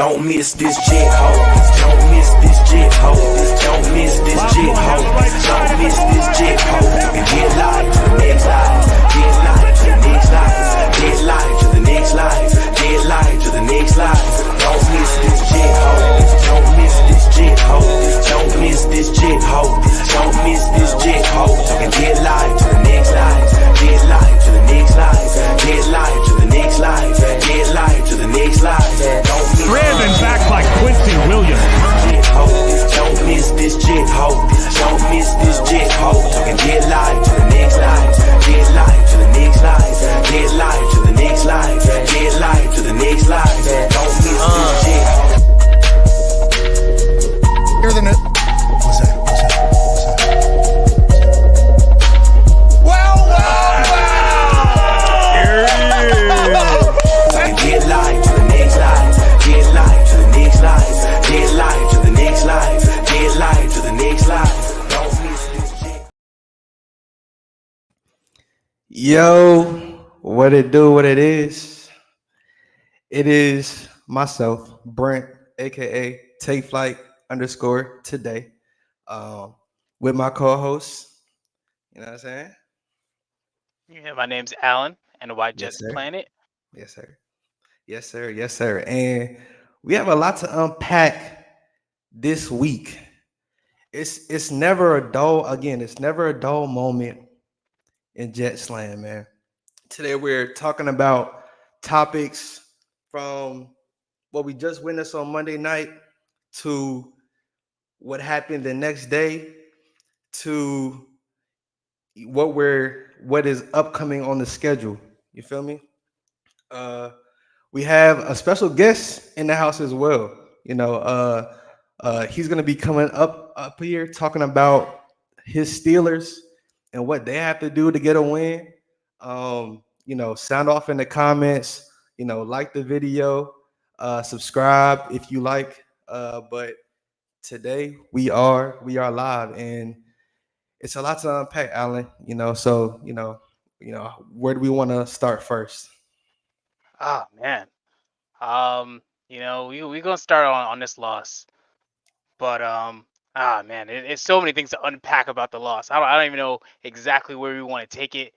Don't miss this jet ho. Don't miss this jet ho. Don't miss this jet ho. Don't miss this jet ho. And get live to the next life. Get live to the next life. Get live to the next life. Get live to the next life. Don't miss this jet ho. Don't miss this jet ho. Don't miss this jet ho. Don't miss this jet ho. So can get live to the next life. Get live to the next life. Get live to the next life. Get live to the next life. Don't miss driven back by Quincy Williams. Don't miss this jet ho. Don't miss this jet ho. So can get live to the next life. Get live to the next life. Get live to the next life. Get live to the next life. Don't miss this jet ho. Hear the what's that? Get live to the next life. Get live to the next life. Get live to the next life. Get live to the next life. Don't miss this shit. Yo, what it do, what it is? It is myself, Brent, aka Take Flight _ today, with my co-host. You know what I'm saying? Yeah, my name's Alan, and White Yes, Jets sir. Planet. Yes, sir. Yes, sir. Yes, sir. And we have a lot to unpack this week. It's never a dull, again, it's never a dull moment in Jet Slam, man. Today we're talking about topics from what we just witnessed on Monday night to what happened the next day to what is upcoming on the schedule. You feel me? We have a special guest in the house as well. You know, he's gonna be coming up here talking about his Steelers and what they have to do to get a win. You know, sound off in the comments. You know, like the video, subscribe if you like. But today we are live, and it's a lot to unpack, Alan. You know, so where do we want to start first? Oh man. We gonna start on this loss, but man, it's so many things to unpack about the loss. I don't even know exactly where we want to take it.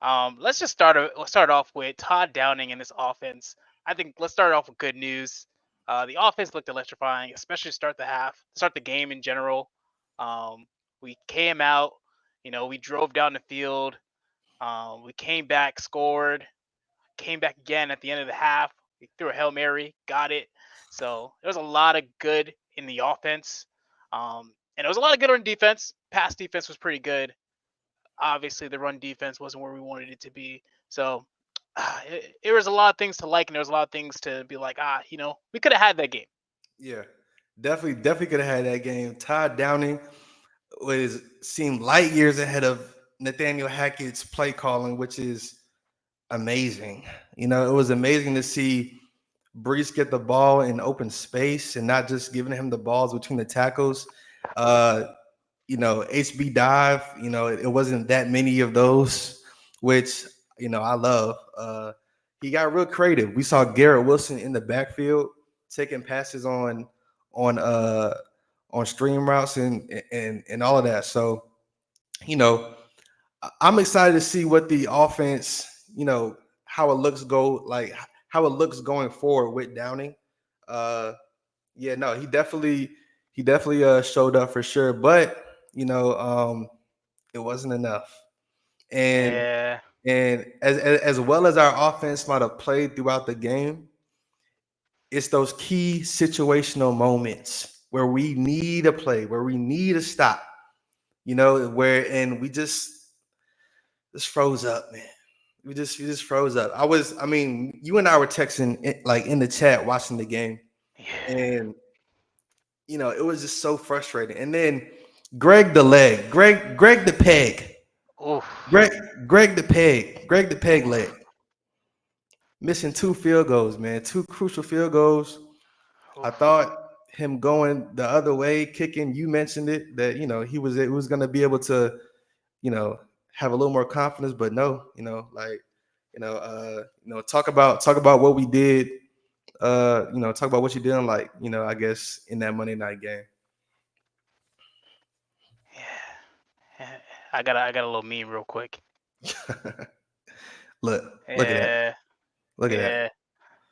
Let's just start off with Todd Downing and this offense. I think let's start off with good news. The offense looked electrifying, especially to start the game in general. We came out, we drove down the field. We came back, scored, came back again at the end of the half. We threw a Hail Mary, got it. So there was a lot of good in the offense. And there was a lot of good on defense. Pass defense was pretty good. Obviously, the run defense wasn't where we wanted it to be. So it was a lot of things to like, and there was a lot of things to be like, we could have had that game. Yeah, definitely could have had that game. Todd Downing seemed light years ahead of Nathaniel Hackett's play calling, which is amazing. You know, it was amazing to see Brees get the ball in open space and not just giving him the balls between the tackles. HB dive, it wasn't that many of those, which, I love. He got real creative. We saw Garrett Wilson in the backfield taking passes on stream routes and all of that. So, I'm excited to see what the offense, how it looks going forward with Downing. He definitely showed up for sure, but it wasn't enough. And as well as our offense might have played throughout the game, it's those key situational moments where we need a play, where we need a stop, and we just froze up, man. We just froze up. You and I were texting in the chat watching the game, and it was just so frustrating. And then Greg the peg, Oof. Greg the peg leg, missing 2 field goals, man, 2 crucial field goals. Oof. I thought him going the other way, kicking. You mentioned it that he was going to be able to, have a little more confidence, but no, talk about what we did Talk about what you did, like, I guess in that Monday night game. Yeah. I got a little meme real quick. Look at that. Yeah. Look at that.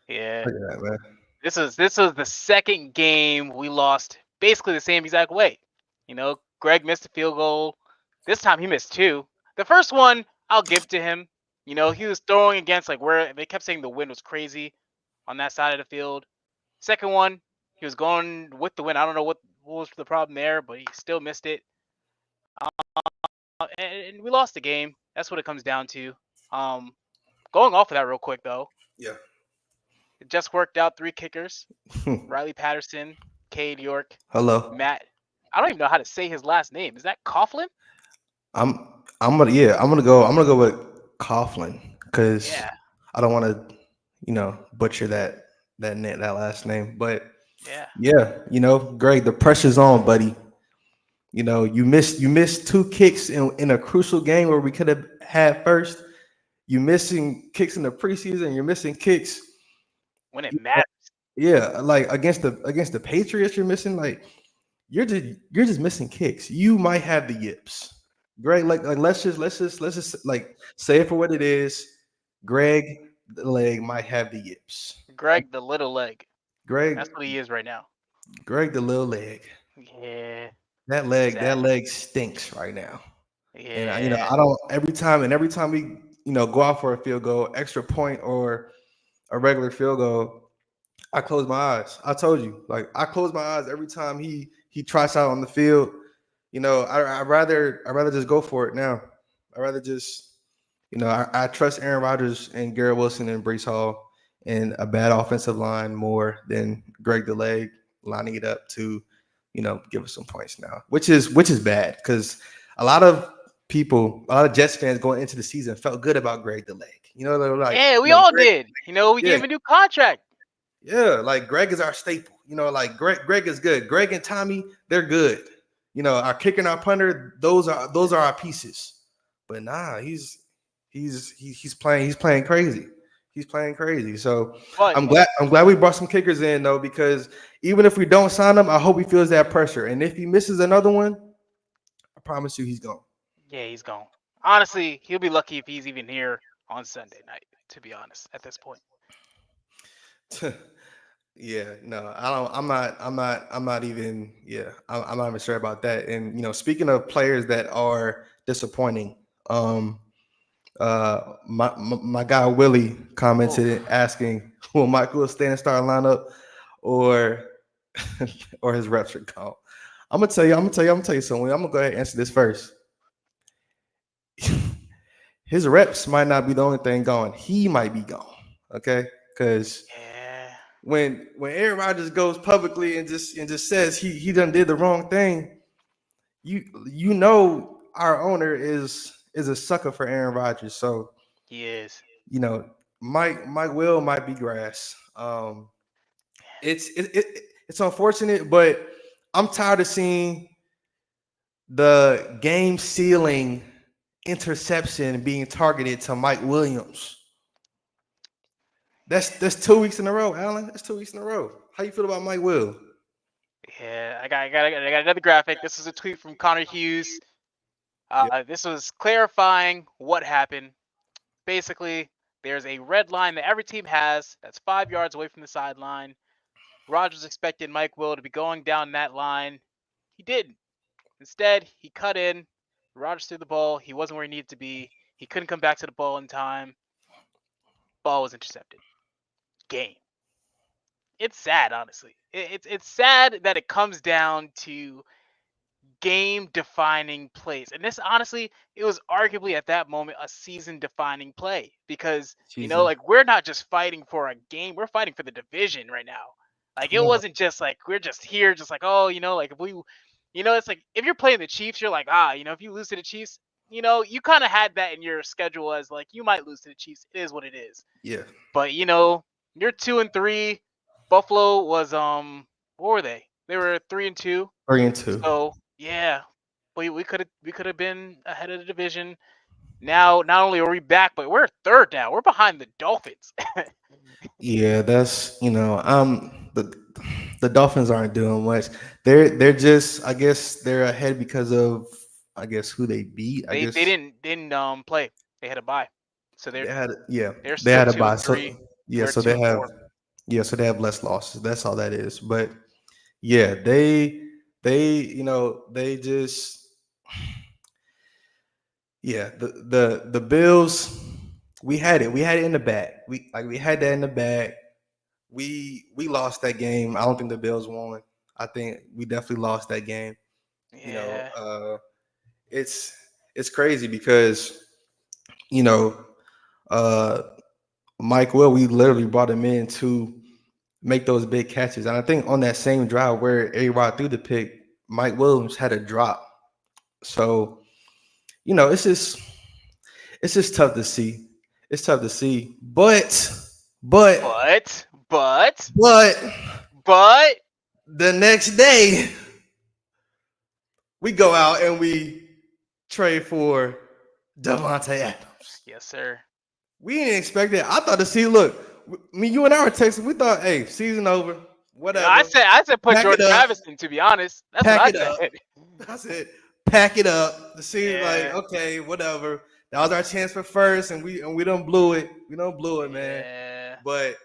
Yeah. Yeah. Look at that, man. This was the second game we lost basically the same exact way. Greg missed a field goal. This time he missed two. The first one I'll give to him. He was throwing against like where they kept saying the wind was crazy on that side of the field. Second one, he was going with the wind. I don't know what was the problem there, but he still missed it. And we lost the game. That's what it comes down to. Um, Going off of that real quick though, Yeah. it just worked out 3 kickers. Riley Patterson, Cade York, Hello. Matt. I don't even know how to say his last name. Is that Coughlin? I'm I'm gonna go with Coughlin because Yeah, I don't want to butcher that last name. But yeah. yeah, Greg, the pressure's on, buddy. You missed two kicks in a crucial game where we could have had first. You missing kicks in the preseason. You're missing kicks. When it matters. Yeah, like against the Patriots, you're missing like you're just missing kicks. You might have the yips. Greg, like let's just like say it for what it is. Greg the leg might have the yips. Greg the little leg. Greg, That's what he is right now. Greg the little leg. Yeah, That leg, that exactly. leg stinks right now. And Yeah. I don't every time we go out for a field goal, extra point or a regular field goal, I close my eyes. I told you, like I close my eyes every time he tries out on the field. I rather just go for it now. I rather just I trust Aaron Rodgers and Garrett Wilson and Brees Hall and a bad offensive line more than Greg DeLay lining it up to give us some points now, which is bad because a lot of a lot of Jets fans going into the season felt good about Greg DeLay. They were like, Yeah, we all Greg, did. We yeah, gave him a new contract. yeah, like Greg is our staple. Like Greg is good. Greg and Tommy, they're good. Our kicker and our punter, those are our pieces. But nah, he's playing crazy. He's playing crazy. So But I'm glad we brought some kickers in though, because even if we don't sign him, I hope he feels that pressure. And if he misses another one, I promise you he's gone. yeah, he's gone. Honestly, he'll be lucky if he's even here on Sunday night, to be honest, at this point. Yeah, no, I don't. I'm not even. Yeah, I'm not even sure about that. And speaking of players that are disappointing, my guy Willie commented Oof. asking, will Michael stay in the starting lineup, or or his reps are gone? I'm gonna tell you something. I'm gonna go ahead and answer this first. His reps might not be the only thing gone. He might be gone. Okay, because Yeah. when Aaron Rodgers goes publicly and just says he done did the wrong thing, our owner is a sucker for Aaron Rodgers. So He is. you know Mike Will might be grass. It's unfortunate, but I'm tired of seeing the game sealing interception being targeted to Mike Williams. That's 2 weeks in a row, Alan. That's 2 weeks in a row. How you feel about Mike Will? Yeah, I got another graphic. This is a tweet from Connor Hughes. Yep. This was clarifying what happened. Basically, there's a red line that every team has that's 5 yards away from the sideline. Rodgers expected Mike Will to be going down that line. He didn't. Instead, he cut in. Rodgers threw the ball. He wasn't where he needed to be. He couldn't come back to the ball in time. Ball was intercepted. Game. It's sad, honestly. It's sad that it comes down to game defining plays. And this honestly, it was arguably at that moment a season defining play because Season. like we're not just fighting for a game, we're fighting for the division right now. Like Come it on. wasn't just like we're just here just like, oh, like if we it's like if you're playing the Chiefs, you're like, if you lose to the Chiefs, you kind of had that in your schedule as like you might lose to the Chiefs. It is what it is. Yeah. But you're 2-3. Buffalo was what were they? They were 3-2. 3-2. So yeah, we could have been ahead of the division. Now not only are we back, but we're third now. We're behind the Dolphins. Yeah, that's the Dolphins aren't doing much. They're just, I guess they're ahead because of, I guess, who they beat. I They guess didn't play. They had a bye, so they had, yeah, they're they still had a two bye. and three. So yeah, We're so two they and have, four. yeah, so they have less losses. That's all that is. But yeah, they they just, yeah, the Bills, we had it in the bag. We had that in the bag. We lost that game. I don't think the Bills won. I think we definitely lost that game. You know, Yeah, it's it's crazy because you know uh, Mike Will, we literally brought him in to make those big catches, and I think on that same drive where A Rod threw the pick, Mike Williams had a drop. So it's just tough to see. It's tough to see, but but but but but the next day we go out and we trade for Devontae Adams. yes, sir. We didn't expect it. I thought to see, look, me, you and I were texting. We thought, hey, season over, You know, I whatever. said I said put Pack it Jordan up, Travis in. To be honest, that's what pack I it up. said. I said, pack it up. The season, like, Yeah, okay, whatever. That was our chance for first, and we don't blew it. We don't blew it, man. yeah. But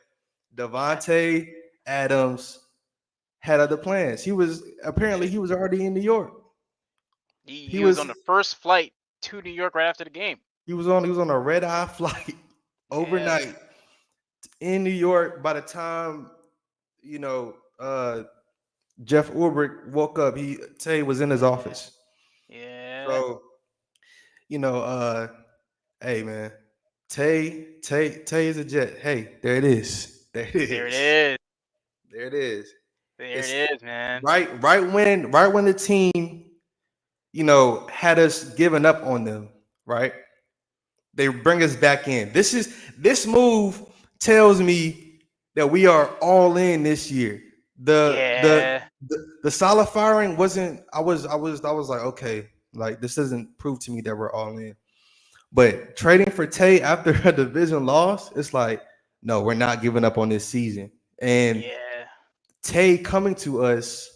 Devontae Adams had other plans. He was already in New York. He He was on was the first flight to New York right after the game. he was on a red eye flight Yeah, overnight in New York. By the time you know Jeff Ulbrich woke up, he Tay was in his yeah, office. yeah. So you know, hey man, Tay is a Jet. Hey, there it is. There it There it is. is. There it is. There It's it is, man. right when the team had us giving up on them, right? They bring us back in. This move tells me that we are all in this year. Yeah, The Salah firing wasn't. I was like, okay, like this doesn't prove to me that we're all in. But trading for Tay after a division loss, it's like, no, we're not giving up on this season. And yeah, Tay coming to us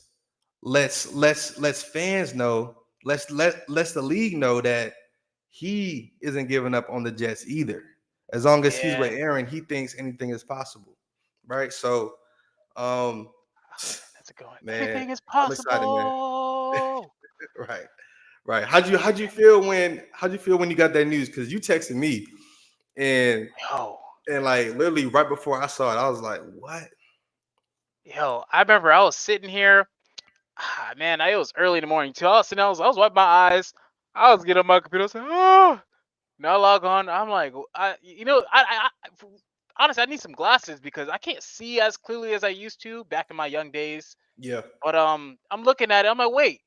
let's fans know, let's the league know that he isn't giving up on the Jets either. As long as he's yeah. with Aaron, he thinks anything is possible. Right? So um Oh man, that's a good one. man, Anything is I'm excited, man. possible. Right. Right. How'd you feel when you got that news? Because you texted me and Yo, like literally right before I saw it, I was like, what? yo. I remember I was sitting here. Man, it was early in the morning too. I was sitting, I was wiping my eyes. I was getting on my computer. I was like, oh, now log on. I'm like, honestly, I need some glasses because I can't see as clearly as I used to back in my young days. Yeah. But I'm looking at it. I'm like, wait,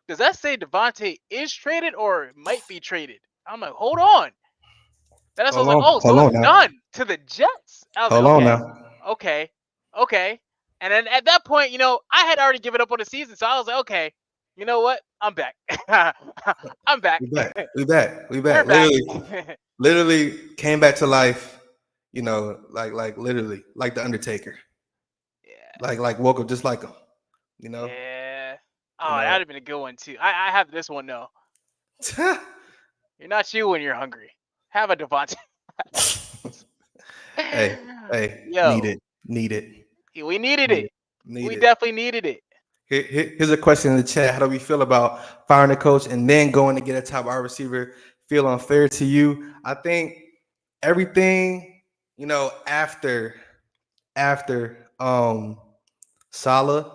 does that say Devontae is traded or might be traded? I'm like, hold on. Then I was like, oh, so Hold it's on now. done to the Jets. I was like, Hold on okay, now. okay, okay. And then at that point, I had already given up on the season, so I was like, okay, you know what? I'm back. I'm back. We back. We back. We We're back. back. Literally came back to life. Like literally, like the Undertaker. Yeah, Like woke up just like him. You know. yeah. You Oh, know. that'd have been a good one too. I have this one though. You're not you when you're hungry. Have a Devontae. hey, hey, need Yo, it, need it, we needed need it. it, need We it. definitely needed it. Here's a question in the chat. How do we feel about firing the coach and then going to get a top wide receiver? Feel unfair to you? I think everything, after after Salah,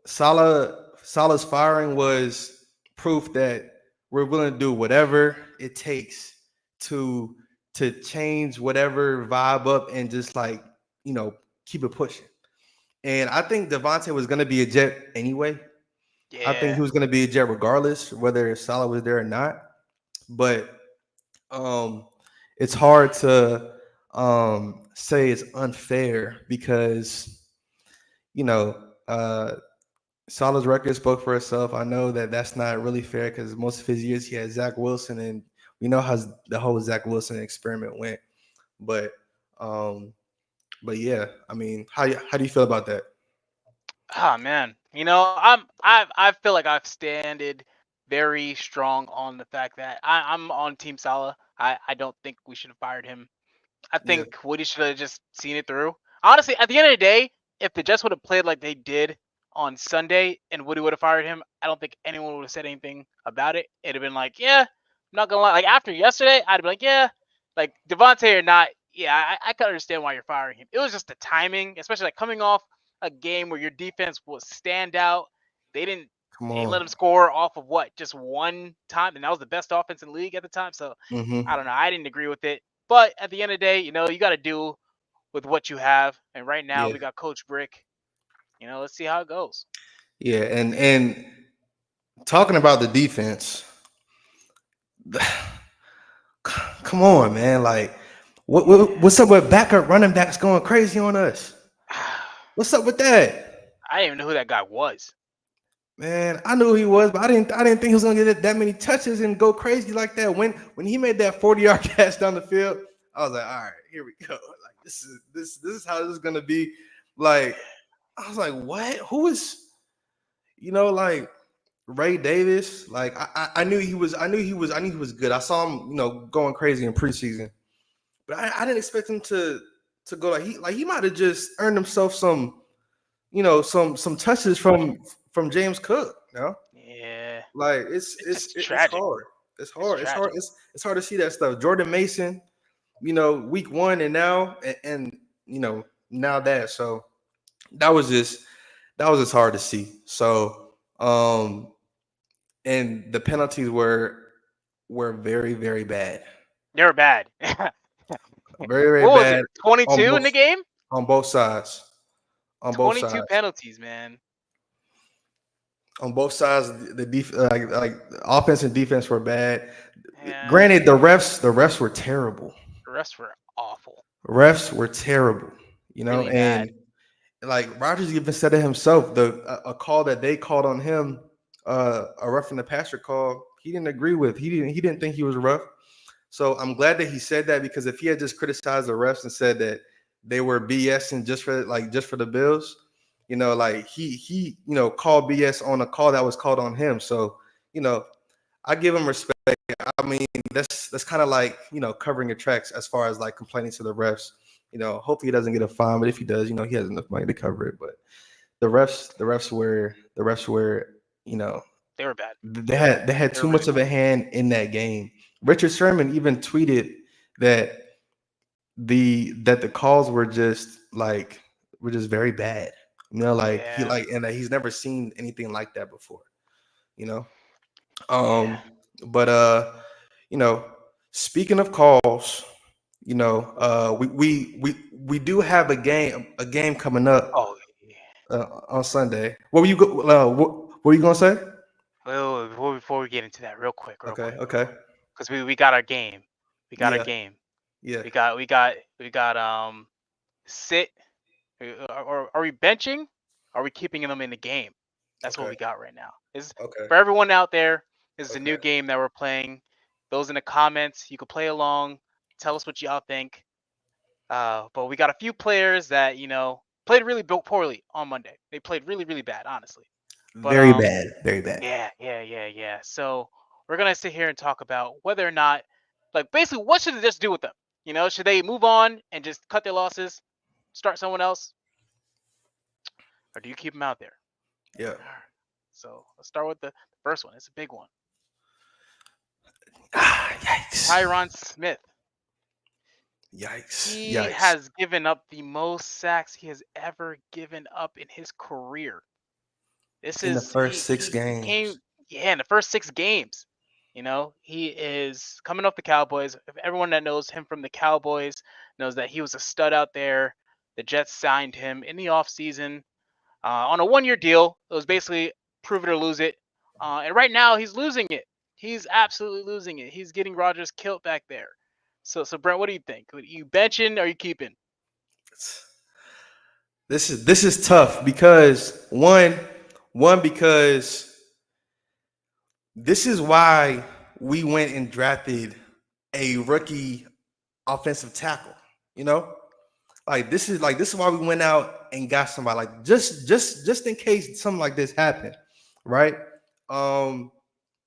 Salah's firing was proof that we're willing to do whatever it takes to change whatever vibe up and just like, you know, keep it pushing. And I think Devontae was going to be a Jet anyway. I think Yeah, he was going to be a Jet regardless whether Salah was there or not. But um, it's hard to say it's unfair because you know Salah's record spoke for itself. I know that that's not really fair because most of his years he had Zach Wilson, and we know how the whole Zach Wilson experiment went. But Um, but yeah, I mean, how do you feel about that? Ah man, I feel like I've standed very strong on the fact that I'm on Team Salah. I don't think we should have fired him. I Yeah. think Woody should have just seen it through. Honestly, at the end of the day, if the Jets would have played like they did on Sunday and Woody would have fired him, I don't think anyone would have said anything about it. It'd have been like, yeah, I'm not gonna lie. Like after yesterday, I'd be like, yeah, like Devontae or not, yeah, I can understand why you're firing him. It was just the timing, especially like coming off a game where your defense was standout. They didn't Come they didn't let on. him score off of what, just one time, and that was the best offense in the league at the time. So I Hmm. don't know. I didn't agree with it. But at the end of the day, you got to do with what you have. And right now Yeah. we got Coach Brick. Let's see how it goes. Yeah. And talking about the defense, come on, man. Like, what's up with backup running backs going crazy on us? What's up with that? I didn't even know who that guy was. Man, I knew who he was, but I didn't think he was gonna get that many touches and go crazy like that. When he made that 40-yard catch down the field, I was like, all right, here we go. Like this is how this is gonna be. Like, I was like, what? Who is like Ray Davis? Like I knew he was good. I saw him, going crazy in preseason. But I didn't expect him to go he might have just earned himself some touches from James Cook. Yeah, Like it's just it's tragic. hard. It's It's hard. It's hard. tragic. It's hard to see that stuff. Jordan Mason, week one and now and now that. So that was just hard to see. So and the penalties were very, very bad. They were bad. Very, very What was it? bad on 22 in both the game? on both sides. On both 22 sides. penalties, man. On both sides, like offense and defense were bad. Yeah, Granted, the refs were terrible. the rest were awful. Refs were terrible, Really bad. and like Rogers even said it himself. A call that they called on him, a roughing the passer call, he didn't agree with. He didn't think he was rough. So I'm glad that he said that, because if he had just criticized the refs and said that they were BSing just for the Bills, like he called BS on a call that was called on him. So you know I give him respect. I mean, that's kind of like covering your tracks as far as like complaining to the refs. Hopefully he doesn't get a fine, but if he does, he has enough money to cover it. But the refs were, They were bad. they They were had bad. they had They too were much really of bad. a hand in that game. Richard Sherman even tweeted that the calls were just very bad. Like he Yeah. and that he's never seen anything like that before. You know. Yeah. Um, but you know, speaking of calls, we do have a game coming up Oh, yeah. on Sunday. What were you gonna say? Wait, before we get into that, real Okay, quick, okay, because we got our game. We got our yeah, game. yeah, We got sit. Or are we benching? Are we keeping them in the game? That's what okay, we got right now. This okay, for everyone out there. This is a new okay. game that we're playing. Those in the comments, you can play along. Tell us what y'all think. But we got a few players that played really poorly on Monday. They played really, really bad, honestly. But Very bad, very bad. yeah. So we're gonna sit here and talk about whether or not, like, basically, what should they just do with them? Should they move on and just cut their losses, start someone else, or do you keep them out there? Yeah. All right. So let's start with the first one. It's a big one. Yikes! Tyron Smith. Yikes! He Yikes! has given up the most sacks he has ever given up in his career. This In the is first six he games. came, yeah, in the first 6 games. He is coming off the Cowboys. If everyone that knows him from the Cowboys knows that he was a stud out there. The Jets signed him in the offseason on a 1-year deal. It was basically prove it or lose it. And right now he's losing it. He's absolutely losing it. He's getting Rodgers killed back there. So Brent, what do you think? Are you benching or are you keeping? This is tough because one because this is why we went and drafted a rookie offensive tackle. You know, This is why we went out and got somebody like just in case something like this happened, right? Um,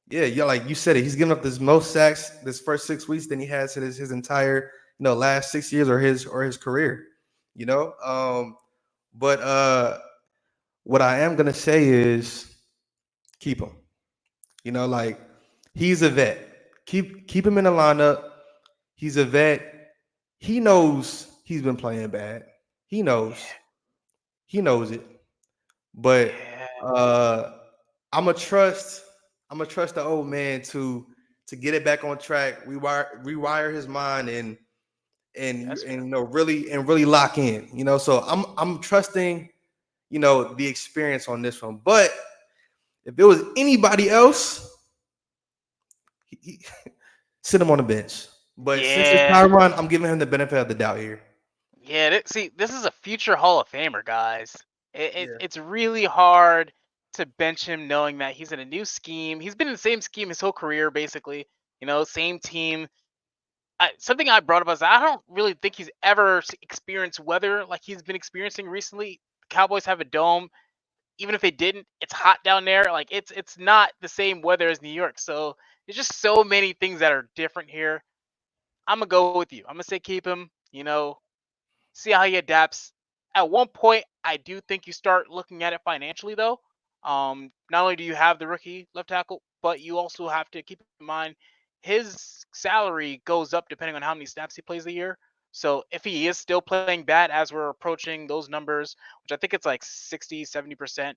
yeah, like you said it. He's given up this most sacks this first 6 weeks than he has in his entire last 6 years or his career. You know, but what I am gonna say is keep him. Like he's a vet. Keep him in the lineup. He's a vet. He knows he's been playing bad. He knows. Yeah, He knows it. But yeah, uh I'm gonna trust the old man to get it back on track, rewire his mind that's fair. really lock in. So I'm trusting, the experience on this one. But if it was anybody else, he sit him on the bench. But since it's Yeah, Tyron, I'm giving him the benefit of the doubt here. yeah. See, this is a future Hall of Famer, guys. Yeah. It's really hard to bench him knowing that he's in a new scheme. He's been in the same scheme his whole career, basically. Same team. Something I brought up is I don't really think he's ever experienced weather like he's been experiencing recently. Cowboys have a dome. Even if they didn't, it's hot down there. Like it's not the same weather as New York. So there's just so many things that are different here. I'm gonna go with you. I'm gonna say keep him. See how he adapts. At one point, I do think you start looking at it financially, though. Not only do you have the rookie left tackle, but you also have to keep in mind his salary goes up depending on how many snaps he plays a year. So if he is still playing bad as we're approaching those numbers, which I think it's like 60, 70%,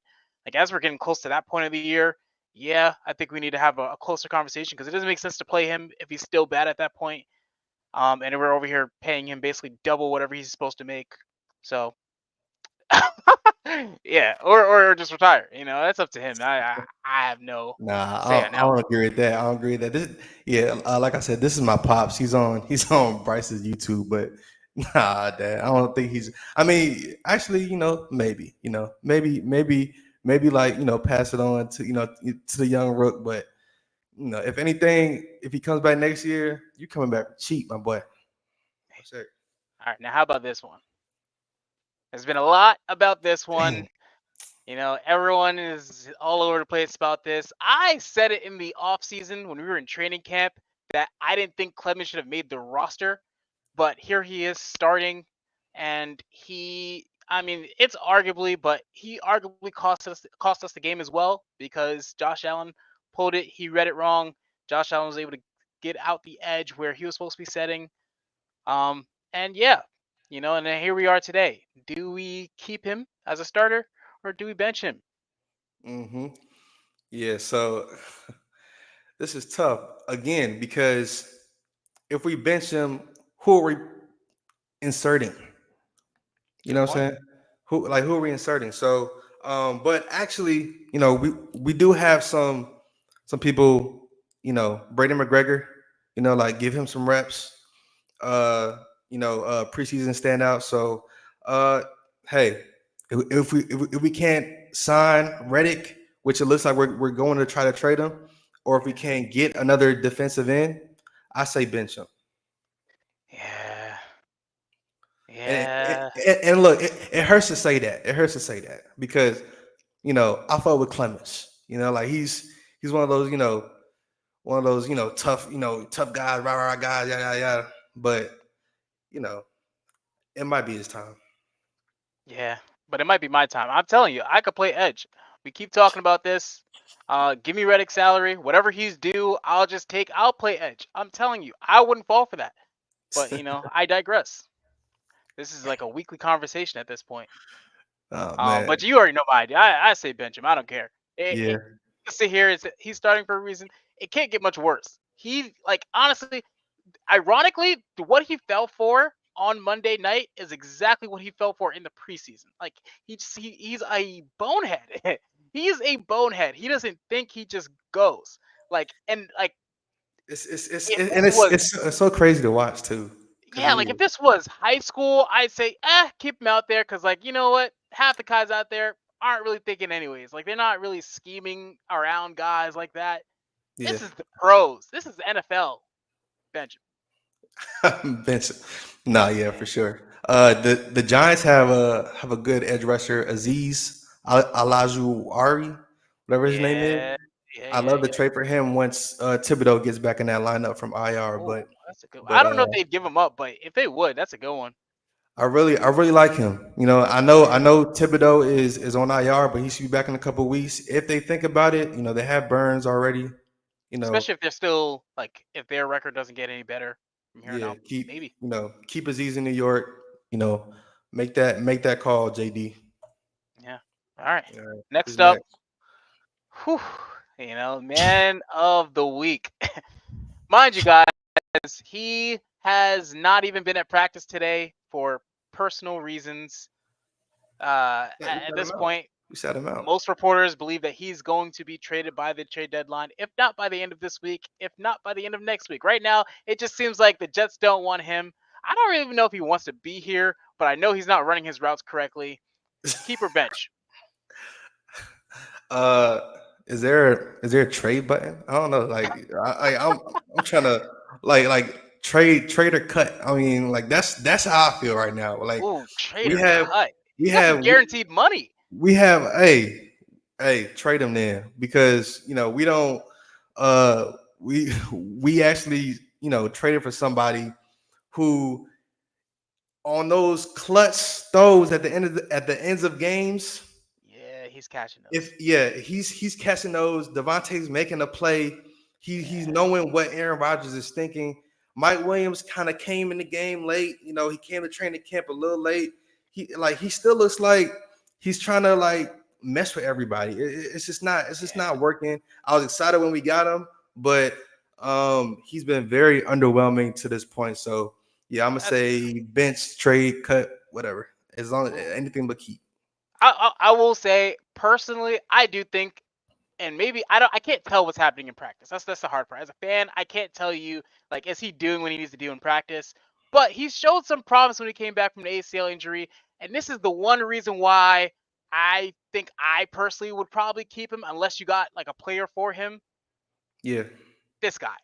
like as we're getting close to that point of the year, yeah, I think we need to have a closer conversation because it doesn't make sense to play him if he's still bad at that point. And we're over here paying him basically double whatever he's supposed to make. So yeah, or just retire. That's up to him. I have no Nah, say on I that don't one. agree with that. I don't agree with that. Yeah, like I said, this is my pops. He's on Bryce's YouTube, but nah, Dad, I don't think he's. I mean, actually, maybe, maybe like pass it on to the young rook. But if anything, if he comes back next year, you coming back cheap, my boy. That's it. All right, now how about this one? There's been a lot about this Damn. one. Everyone is all over the place about this. I said it in the off season when we were in training camp that I didn't think Clemens should have made the roster, but here he is starting, and I mean, it's arguably, but he arguably cost us the game as well because Josh Allen pulled it. He read it wrong. Josh Allen was able to get out the edge where he was supposed to be setting. And yeah, and then here we are today. Do we keep him as a starter or do we bench him? Mm-hmm. Yeah. So this is tough again because if we bench him, who are we inserting? You Good know what point. I'm saying? Who are we inserting? So, but actually, we do have some people, Brady McGregor, like give him some reps, preseason standout. So, uh, hey, if we can't sign Reddick, which it looks like we're going to try to trade him, or if we Mhm. can't get another defensive end, I say bench him. Yeah. And Yeah. and look, it hurts to say that. It hurts to say that because I fought with Clemens. Like he's one of those tough guys, rah rah guys, yeah yeah yeah. But you know, it might be his time. Yeah. But it might be my time. I'm telling you, I could play edge. We keep talking about this. Give me Reddick salary. Whatever he's due, I'll play edge. I'm telling you, I wouldn't fall for that. But I digress. This is like a weekly conversation at this point. Oh But man, you already know my idea. I say bench him. I don't care. yeah. Sit here. He's starting for a reason. It can't get much worse. He like honestly, ironically, what he fell for on Monday night is exactly what he fell for in the preseason. Like he's a bonehead. He's a bonehead. He doesn't think, he just goes. Like if And this was it's so crazy to watch too because yeah, like if this was high school, I'd say, keep him out there because, like, you know what? Half the guys out there aren't really thinking anyways. Like, they're not really scheming around guys like that. yeah. This is the pros. This is the NFL. Bench him. Benson. Nah, yeah, for sure. The Giants have a good edge rusher, Aziz Alajuari, whatever his name is. Yeah, yeah, I yeah, love the yeah. trade for him once Thibodeau gets back in that lineup from IR. Oh, But that's a good. I but don't know if they'd give him up, but if they would, that's a good one. I really like him. You know, I know Thibodeau is on IR, but he should be back in a couple weeks. If they think about it, you know, they have Burns already. You know, Especially if they're still like if their record doesn't get any better from here on yeah, out, maybe. keep Aziz in New York. You know, make that call, JD. Yeah. All right. Yeah, who's Next up, next? whew, man of the week. Mind you, guys, he has not even been at practice today for personal reasons. Yeah, we At shut him this out. point, We shut him out. most reporters believe that he's going to be traded by the trade deadline, if not by the end of this week, if not by the end of next week. Right now, it just seems like the Jets don't want him. I don't even know if he wants to be here, but I know he's not running his routes correctly. Keeper bench. Uh, is there a trade button? I don't know. Like I'm trying to trade or cut. I mean, like that's how I feel right now. Like Ooh, trade we or have cut. we He got some have guaranteed money. we have hey trade him then because we don't uh we actually traded for somebody who on those clutch throws at the ends of games. Yeah, he's catching those. If yeah, he's catching those. Devontae's making a play. He's Yeah, knowing what Aaron Rodgers is thinking. Mike Williams kind of came in the game late. He came to training camp a little late. He still looks like he's trying to mess with everybody. It's just not yeah. working. I was excited when we got him, but he's been very underwhelming to this point. So yeah, I'm gonna That's say bench, trade, cut, whatever. As long as ooh. anything but keep. I will say personally, I do think, and maybe I can't tell what's happening in practice. That's the hard part. As a fan, I can't tell you like is he doing what he needs to do in practice. But he showed some promise when he came back from the ACL injury, and this is the one reason why I think I personally would probably keep him unless you got like a player for him. Yeah. This guy.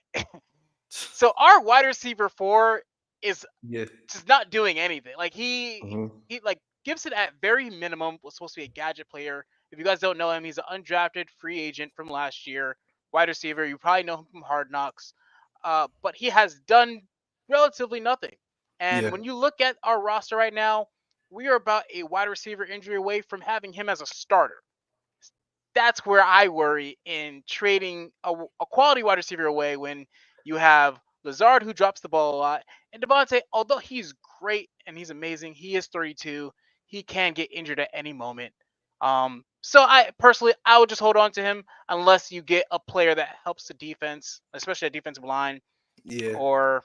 So our wide receiver four is Yeah. just not doing anything. Like Mhm. he like Gibson at very minimum was supposed to be a gadget player. If you guys don't know him, he's an undrafted free agent from last year, wide receiver. You probably know him from Hard Knocks, but he has done relatively nothing. And Yeah. when you look at our roster right now, we are about a wide receiver injury away from having him as a starter. That's where I worry in trading a quality wide receiver away when you have Lazard who drops the ball a lot, and Devontae, although he's great and he's amazing, he is 32. He can get injured at any moment. So I personally I would just hold on to him unless you get a player that helps the defense, especially a defensive line, Yeah. or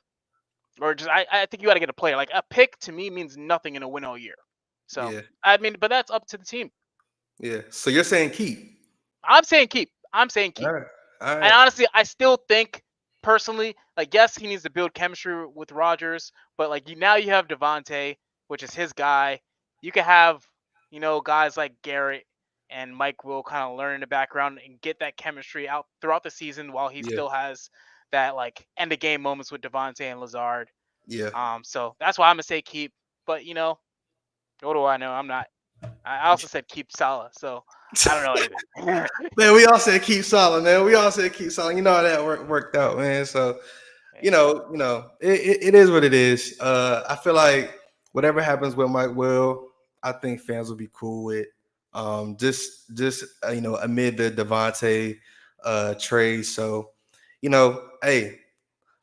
just I think you got to get a player. Like a pick to me means nothing in a win all year. So Yeah. I mean, but that's up to the team. Yeah. So you're saying keep. I'm saying keep. I'm saying All keep. right. All And right. honestly, I still think personally, like yes, he needs to build chemistry with Rodgers, but like now you have Devontae, which is his guy. You can have, guys like Garrett and Mike will kind of learn in the background and get that chemistry out throughout the season while he Yeah. still has that like end of game moments with Devontae and Lazard. Yeah. So that's why I'm gonna say keep. But what do I know? I'm not. I also said keep Salah, so I don't know anything. Man, we all said keep solid, man. We all said keep solid. You know how that worked out, man. So it is what it is. I feel like whatever happens with Mike Will, I think fans will be cool with. Just amid the Devontae trade. So, hey,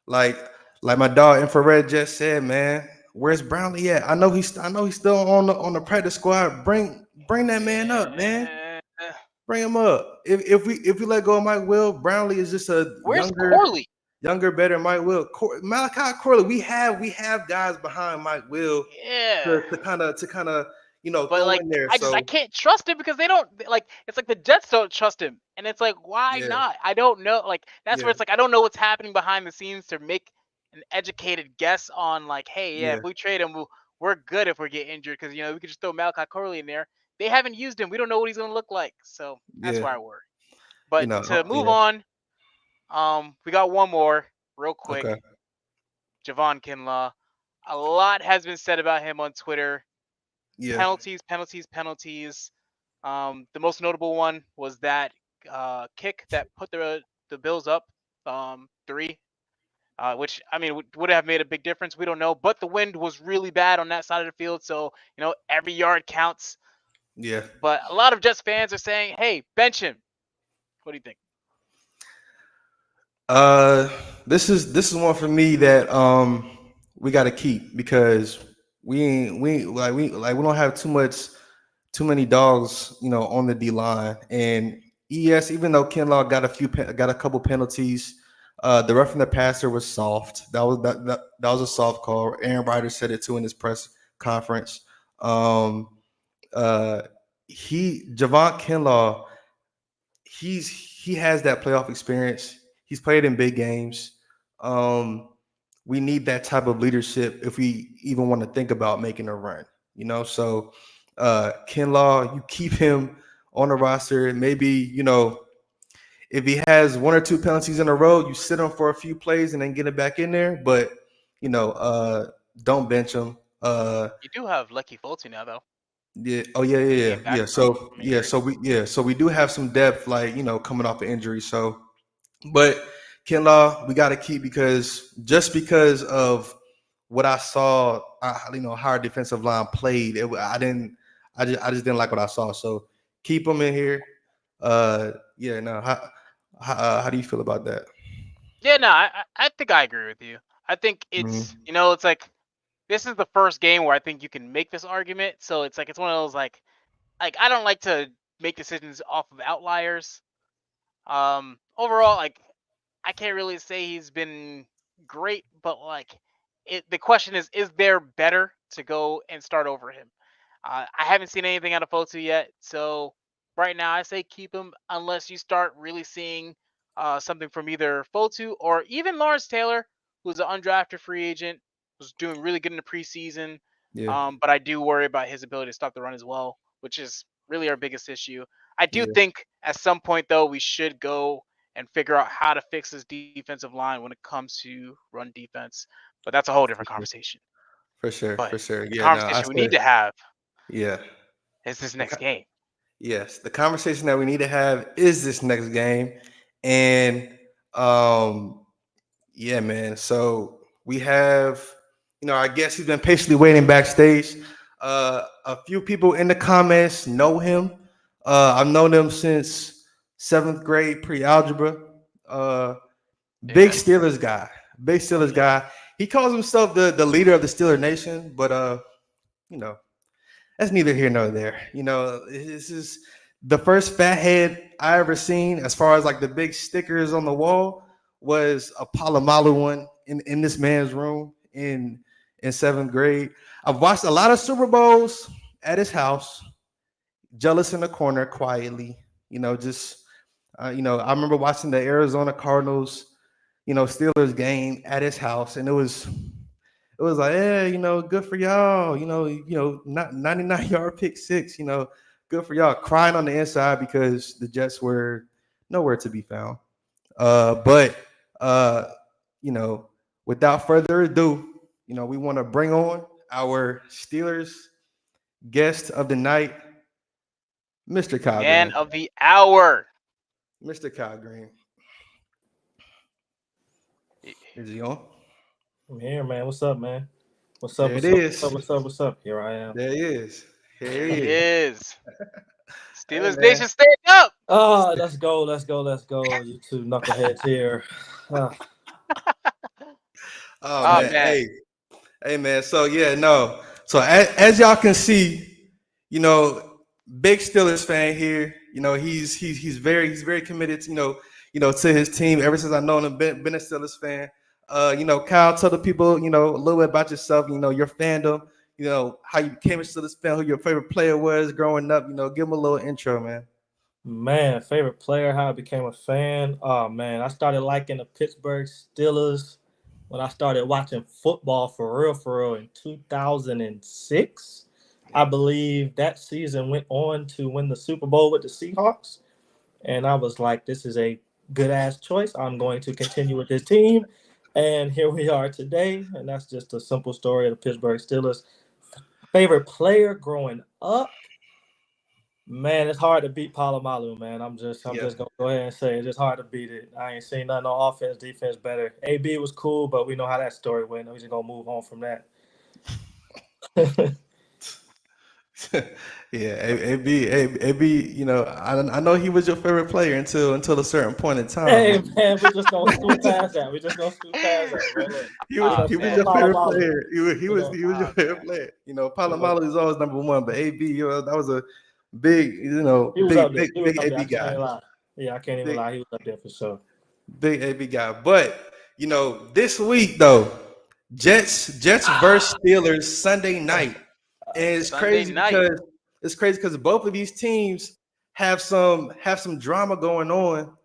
like like my dog Infrared just said, man, where's Brownlee at? I know he's still on the practice squad. Bring that man up, man. Yeah. Bring him up. If we let go of Mike Will, Brownlee is just a Where's Corley? better Mike Will. Malachi Corley. We have guys behind Mike Will Yeah. to kind of But throw like in there. I So can't trust him because they don't like it's like the Jets don't trust him. And it's like why yeah, not? I don't know. Like that's where yeah, it's like I don't know what's happening behind the scenes to make an educated guess on like, hey, yeah, yeah, if we trade him, we're good if we get injured because we could just throw Malachi Corley in there. They haven't used him. We don't know what he's gonna look like. So that's yeah. why I worry. But to move Yeah. on, we got one more real quick. Okay. Javon Kinlaw. A lot has been said about him on Twitter. Yeah, Penalties. The most notable one was that kick that put the Bills up 3, which I mean would have made a big difference. We don't know, but the wind was really bad on that side of the field, so every yard counts. yeah. But a lot of Jets fans are saying, "Hey, bench him." What do you think? This is one for me that we got to keep because we don't have too many dogs, on the D line. And yes, even though Kinlaw got a couple penalties, the roughing the passer was soft. That was a soft call. Aaron Ryder said it too in his press conference. Um, uh, Javon Kinlaw, he has that playoff experience. He's played in big games. Um, we need that type of leadership if we even want to think about making a run. So Kinlaw, you keep him on the roster. Maybe if he has one or two penalties in a row, you sit him for a few plays and then get it back in there. But don't bench him. You do have Lucky Fulton now, though. Yeah. Oh yeah, yeah, yeah. Came back Yeah. from So yeah. injury. So we do have some depth, like coming off an injury. So, but Kinlaw, we got to keep because of what I saw. How our defensive line played. I just didn't like what I saw. So keep him in here. Yeah. No. How do you feel about that? Yeah, no, I think I agree with you. I think it's Mhm. it's like this is the first game where I think you can make this argument. So it's like it's one of those like I don't like to make decisions off of outliers. Overall, like I can't really say he's been great, but like the question is there better to go and start over him? I haven't seen anything out of Fotu yet, so right now I say keep him unless you start really seeing something from either Fotu or even Lawrence Taylor, who's an undrafted free agent, was doing really good in the preseason. Yeah. But I do worry about his ability to stop the run as well, which is really our biggest issue. I do Yeah. think at some point though we should go and figure out how to fix this defensive line when it comes to run defense. But that's a whole For different sure. conversation. For sure. But For sure. the Yeah. No. I conversation we need say. to have Yeah. is this The next game. Yes, the conversation that we need to have is this next game, and um, yeah, man. So we have, I guess he's been patiently waiting backstage. A few people in the comments know him. I've known him since seventh grade pre-algebra. Uh, big Yeah. Steelers guy, big Steelers guy. He calls himself the leader of the Steeler Nation, but you know, that's neither here nor there. This is the first fat head I ever seen as far as like the big stickers on the wall was a Palomalu one in this man's room in seventh grade. I've watched a lot of Super Bowls at his house, jealous in the corner quietly, just I remember watching the Arizona Cardinals, Steelers game at his house, and it was like, yeah, good for y'all. Not 99-yard pick six. Good for y'all. Crying on the inside because the Jets were nowhere to be found. But you know, without further ado, we want to bring on our Steelers guest of the night, Mr. Kyle Man Green. of the hour. Mr. Kyle Green. Is he on? I'm here, man. What's up, man? What's up? There it What's up? What's up? is. What's up? What's up? Here I am. There he is. Here There he he is. is. Hey, Steelers man. Nation, stand up. Oh, let's go. Let's go. Let's go. You two knuckleheads here. Ah, Oh Oh man. man. Hey man. So yeah, no. So as y'all can see, big Steelers fan here. He's very committed. To his team ever since I know him. Been a Steelers fan. Kyle, tell the people, a little bit about yourself. Your fandom. How you became a Steelers fan. Who your favorite player was growing up. Give him a little intro, man. man, favorite player, how I became a fan. Oh, man. I started liking the Pittsburgh Steelers when I started watching football for real in 2006. I believe that season went on to win the Super Bowl with the Seahawks. And I was like, this is a good ass choice. I'm going to continue with this team. And here we are today, and that's just a simple story of the Pittsburgh Steelers. Favorite player growing up? Man, it's hard to beat Palomalu, man. I'm just gonna go ahead and say it's just hard to beat it. I ain't seen nothing on offense, defense better. AB was cool, but we know how that story went. We're just gonna move on from that. Yeah, AB. You know, I know he was your favorite player until a certain point in time. Hey man, we just gonna scoot past that. Man. Look, He was your favorite player. He was your favorite man. player. You know, Palomalu is always number one, but AB, you know, that was a big, you know, He was up there. big AB guy. I can't even lie. He was up there for sure. Big AB guy. But you know, this week though, Jets versus Steelers Sunday night. And it's crazy because both of these teams have some drama going on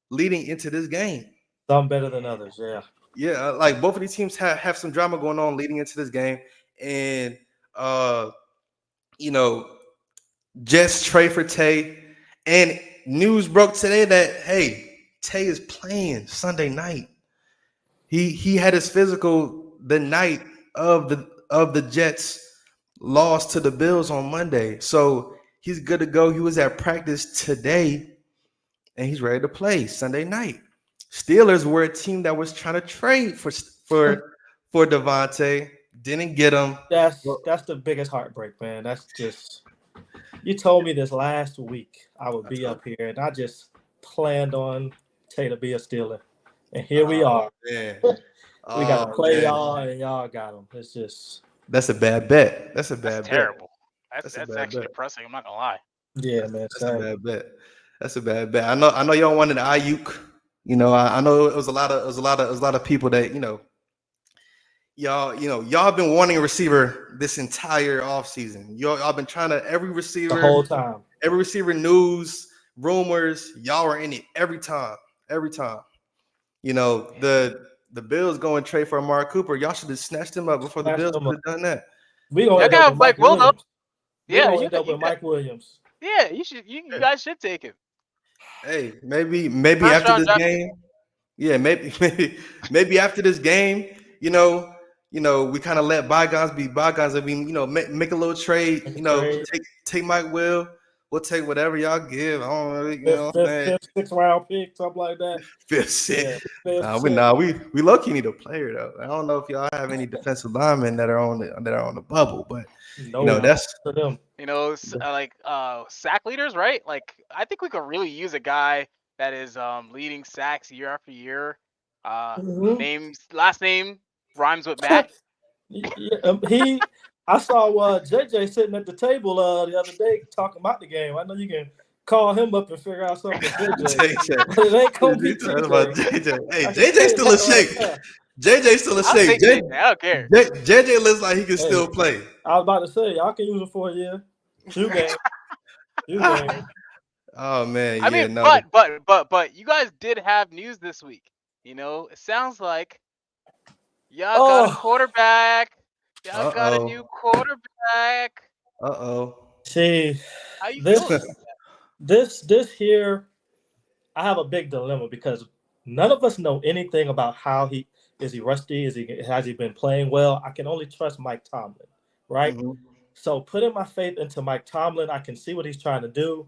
leading into this game. Some better than others, yeah. Yeah, like both of these teams have some drama going on leading into this game. And you know, Jets trade for Tay. And news broke today that hey, Tay is playing Sunday night. He had his physical the night of the Jets lost to the Bills on Monday. So he's good to go. He was at practice today and he's ready to play Sunday night. Steelers were a team that was trying to trade for Devontae. Didn't get him. That's the biggest heartbreak, man. That's just you told me this last week I would be up here and I just planned on Tay to be a Steeler. And here we are. Man. We got to play y'all and y'all got him. It's just that's a bad bet. That's terrible. That's actually bet. depressing. I'm not gonna lie. Yeah, man. That's a bad bet. That's a bad bet. I know y'all wanted Ayuk. You know, I know it was a lot of people that y'all been wanting a receiver this entire offseason. Y'all been trying to every receiver the whole time. Every receiver news, rumors, y'all are in it every time. You know, the Bills go and trade for Amari Cooper. Y'all should have snatched him up before the Bills could have done that. We gonna end up with Mike Williams. Yeah, you end up with Mike Williams. Yeah, you should. You guys should take him. Hey, maybe after this game. Yeah, maybe after this game, you know, we kind of let bygones be bygones. I mean, make a little trade. Take Mike Will. We'll take whatever y'all give. I don't know, what I'm saying? Fifth, 6th round pick, something like that. Fifth, sixth. We low key need a player though. I don't know if y'all have any defensive linemen that are on the bubble, but that's for them. Sack leaders, right? Like I think we could really use a guy that is leading sacks year after year. Last name rhymes with Matt. I saw JJ sitting at the table the other day talking about the game. I know you can call him up and figure out something with JJ. It ain't gonna be about JJ. Hey, JJ's still a shake. JJ's still a shake. I don't care. JJ looks like he can still play. I was about to say y'all can use him for a year. You game. Oh man, I mean, but you guys did have news this week. You know, it sounds like y'all got a quarterback. Y'all got a new quarterback. See, how you feeling? This here, I have a big dilemma because none of us know anything about how he rusty? Has he been playing well? I can only trust Mike Tomlin, right? Mm-hmm. So putting my faith into Mike Tomlin, I can see what he's trying to do.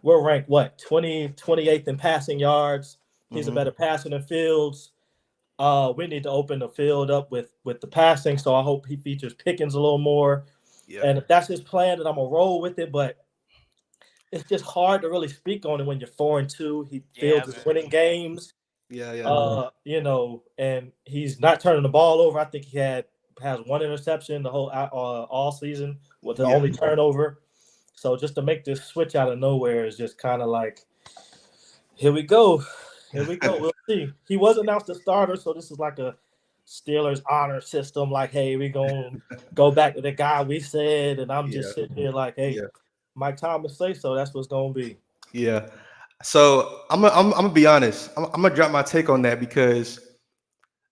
We're ranked 28th in passing yards. He's a better passer than Fields. We need to open the field up with the passing, so I hope he features Pickens a little more. Yeah. And if that's his plan, then I'm gonna roll with it. But it's just hard to really speak on it when you're 4-2. Fields is winning games. Yeah. And he's not turning the ball over. I think he has one interception the whole all season with the only turnover. So just to make this switch out of nowhere is just kind of like, here we go. We'll see. He was announced a starter, so this is like a Steelers honor system. Like, hey, we're gonna go back to the guy we said, and I'm just sitting here like, hey, Mike Thomas say so. That's what's gonna be. Yeah. So I'm gonna be honest. I'm gonna drop my take on that because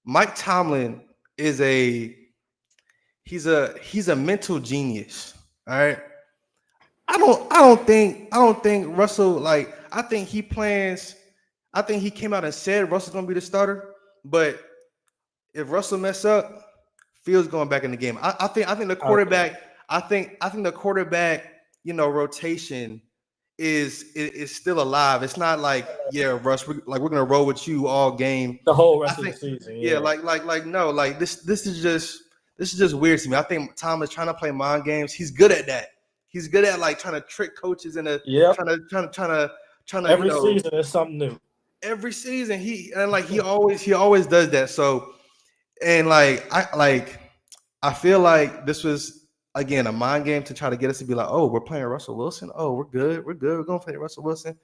Mike Tomlin is he's a mental genius. All right. I don't think Russell, like, I think he came out and said Russell's gonna be the starter, but if Russell mess up, Fields going back in the game. I think the quarterback. I think the quarterback. Rotation is still alive. It's not like Russ. We're gonna roll with you all game. The whole rest of the season. Yeah, no, this is just weird to me. I think Tom is trying to play mind games. He's good at that. He's good at like trying to trick coaches into trying to every season is something new. Every season he always does that. So and I feel like this was again a mind game to try to get us to be like, oh, we're playing Russell Wilson. Oh, we're good. We're gonna play Russell Wilson.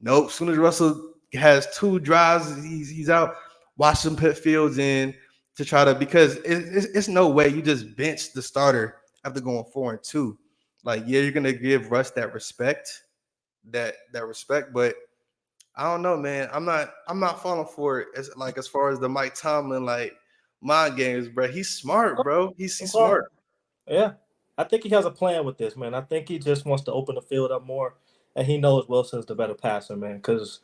Nope. As soon as Russell has 2 drives, he's out. Watch him put Fields in to try to because it's no way you just bench the starter after going 4-2. Like, yeah, you're gonna give Russ that respect, that respect, but I don't know, man. I'm not falling for it as far as the Mike Tomlin like mind games, bro. He's smart, bro. He's smart. Yeah, I think he has a plan with this, man. I think he just wants to open the field up more, and he knows Wilson's the better passer, man. Because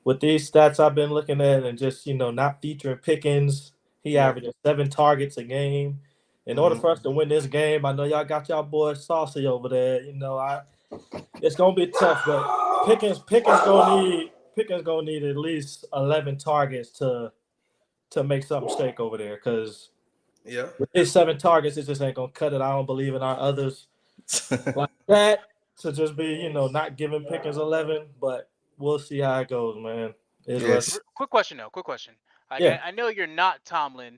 with these stats I've been looking at, and just not featuring Pickens, he averages 7 targets a game. In order for us to win this game, I know y'all got y'all boy Saucy over there. It's gonna be tough, but Pickens gonna need at least 11 targets to make something shake over there. Because with his 7 targets, it just ain't gonna cut it. I don't believe in our others like that to just be not giving Pickens 11. But we'll see how it goes, man. Quick question though. Quick question. I know you're not Tomlin,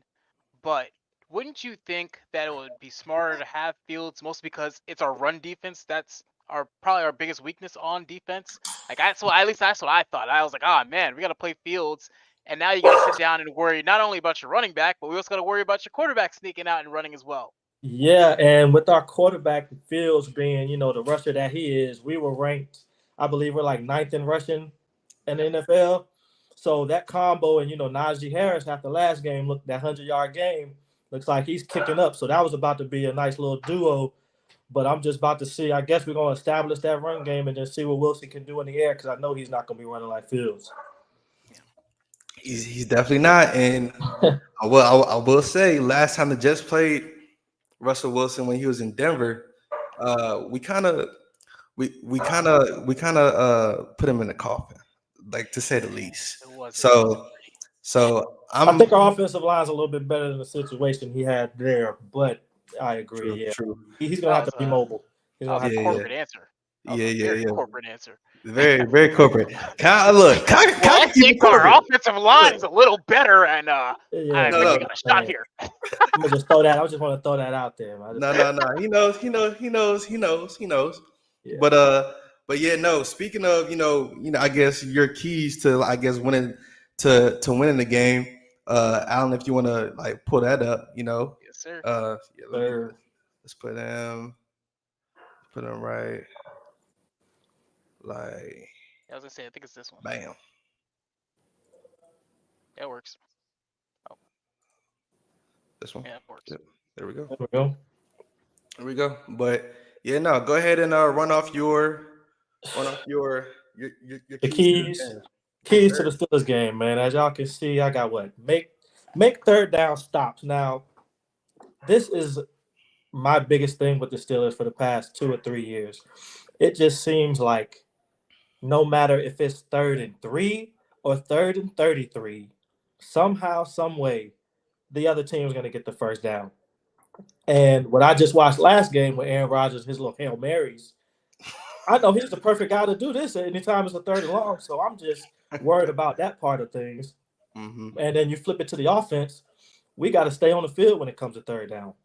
but wouldn't you think that it would be smarter to have Fields, mostly because it's our run defense? That's probably our biggest weakness on defense. At least that's what I thought. I was like, oh man, we got to play Fields, and now you got to sit down and worry not only about your running back, but we also got to worry about your quarterback sneaking out and running as well. Yeah, and with our quarterback Fields being, the rusher that he is, we were ranked, I believe we're like 9th in rushing in the NFL. So that combo and Najee Harris after last game, look, that 100-yard game. Looks like he's kicking up. So that was about to be a nice little duo. But I'm just about to see. I guess we're going to establish that run game and then see what Wilson can do in the air because I know he's not going to be running like Fields. He's definitely not. And I will say, last time the Jets played Russell Wilson when he was in Denver, we kind of put him in the coffin, like to say the least. So I think our offensive line is a little bit better than the situation he had there, but I agree. True. He's gonna have to be mobile. Corporate answer. Corporate answer. Very, very corporate. Kyle keep our offensive line is a little better, and I think we got a shot here. I'm gonna just throw that. I just want to throw that out there. No. He knows. Yeah. But yeah, no. Speaking of, I guess your keys to, winning. To winning the game, Alan, if you want to pull that up, Yes, sir. Let's put him right. I was gonna say, I think it's this one. Bam. Yeah, it works. Oh. This one. Yeah, it works. Yep. There we go. But yeah, no. Go ahead and run off your keys. Keys to the Steelers game, man. As y'all can see, I got what? Make third down stops. Now, this is my biggest thing with the Steelers for the past 2 or 3 years. It just seems like no matter if it's 3rd and 3 or 3rd and 33, somehow, some way, the other team is going to get the first down. And what I just watched last game with Aaron Rodgers, his little Hail Marys, I know he's the perfect guy to do this anytime it's a 3rd and long. So I'm just worried about that part of things. Mm-hmm. And then you flip it to the offense. We got to stay on the field when it comes to 3rd down.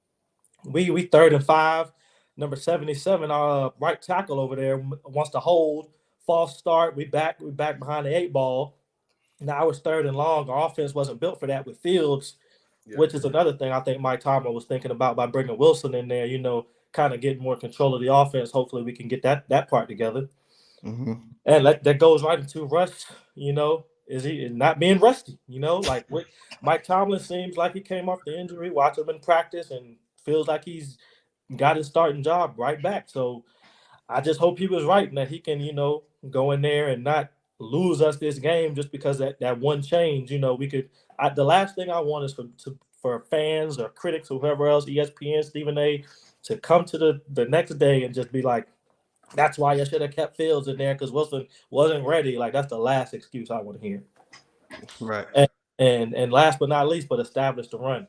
We 3rd and 5. Number 77, our right tackle over there wants to hold. False start. We back behind the 8 ball. Now it's 3rd and long. Our offense wasn't built for that with Fields, which is another thing I think Mike Tomlin was thinking about by bringing Wilson in there, kind of getting more control of the offense. Hopefully we can get that part together. Mm-hmm. And that goes right into Russ, is he not being rusty, what Mike Tomlin seems like he came off the injury, watch him in practice and feels like he's got his starting job right back. So I just hope he was right and that he can, go in there and not lose us this game just because that one change. We could. The last thing I want is for fans or critics or whoever else, ESPN, Stephen A, to come to the next day and just be like, that's why you should have kept Fields in there because Wilson wasn't ready. Like, that's the last excuse I want to hear. Right. And last but not least, but establish the run.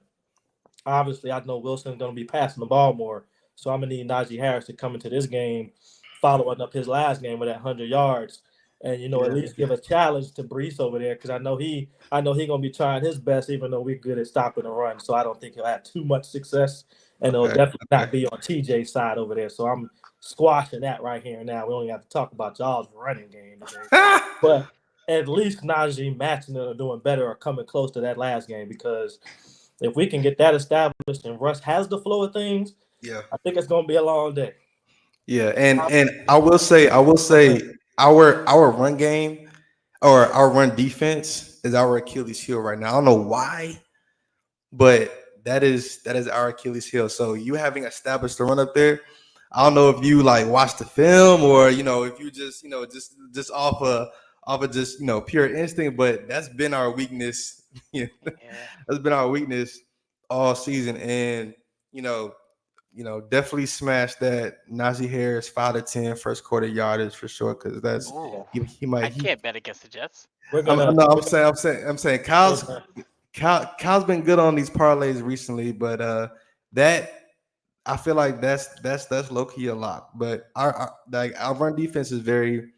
Obviously, I know Wilson's going to be passing the ball more, so I'm going to need Najee Harris to come into this game, following up his last game with that 100 yards, and at least give a challenge to Brees over there because I know he going to be trying his best, even though we're good at stopping the run. So I don't think he'll have too much success, and it'll definitely not be on TJ's side over there. So I'm squashing that right here and now. We only have to talk about y'all's running game today, but at least Najee matching it or doing better or coming close to that last game because if we can get that established and Russ has the flow of things, I think it's going to be a long day. Yeah, and I will say our run game or our run defense is our Achilles heel right now. I don't know why, but that is our Achilles heel. So you having established the run up there, I don't know if you like watch the film or if you just just off of just pure instinct, but that's been our weakness. That's been our weakness all season, and definitely smash that Najee Harris 5-10 first quarter yardage for sure because that's he might. I can't bet against the Jets. I'm saying Kyle's been good on these parlays recently, but that I feel like that's low key a lot. But our run defense is very,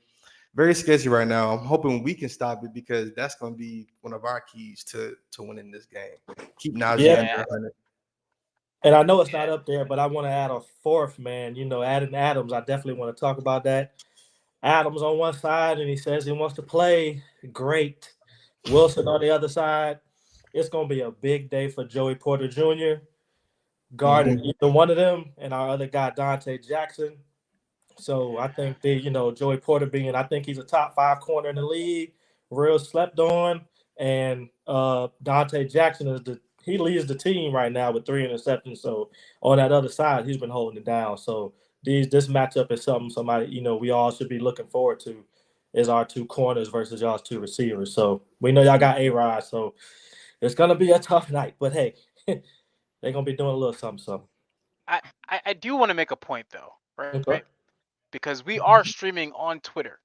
very sketchy right now. I'm hoping we can stop it because that's going to be one of our keys to winning this game. Keep Najee under 100. And I know it's not up there, but I want to add a fourth, man. Adding Adams, I definitely want to talk about that. Adams on one side, and he says he wants to play. Great. Wilson on the other side. It's going to be a big day for Joey Porter Jr. guarding either one of them and our other guy, Dante Jackson. So I think Joey Porter I think he's a top 5 corner in the league, real slept on. And Dante Jackson he leads the team right now with 3 interceptions. So on that other side, he's been holding it down. So this matchup is somebody we all should be looking forward to is our 2 corners versus y'all's 2 receivers. So we know y'all got A-Rod, so it's gonna be a tough night. But hey, they're gonna be doing a little something. I do want to make a point though, right? Okay. Because we are streaming on Twitter.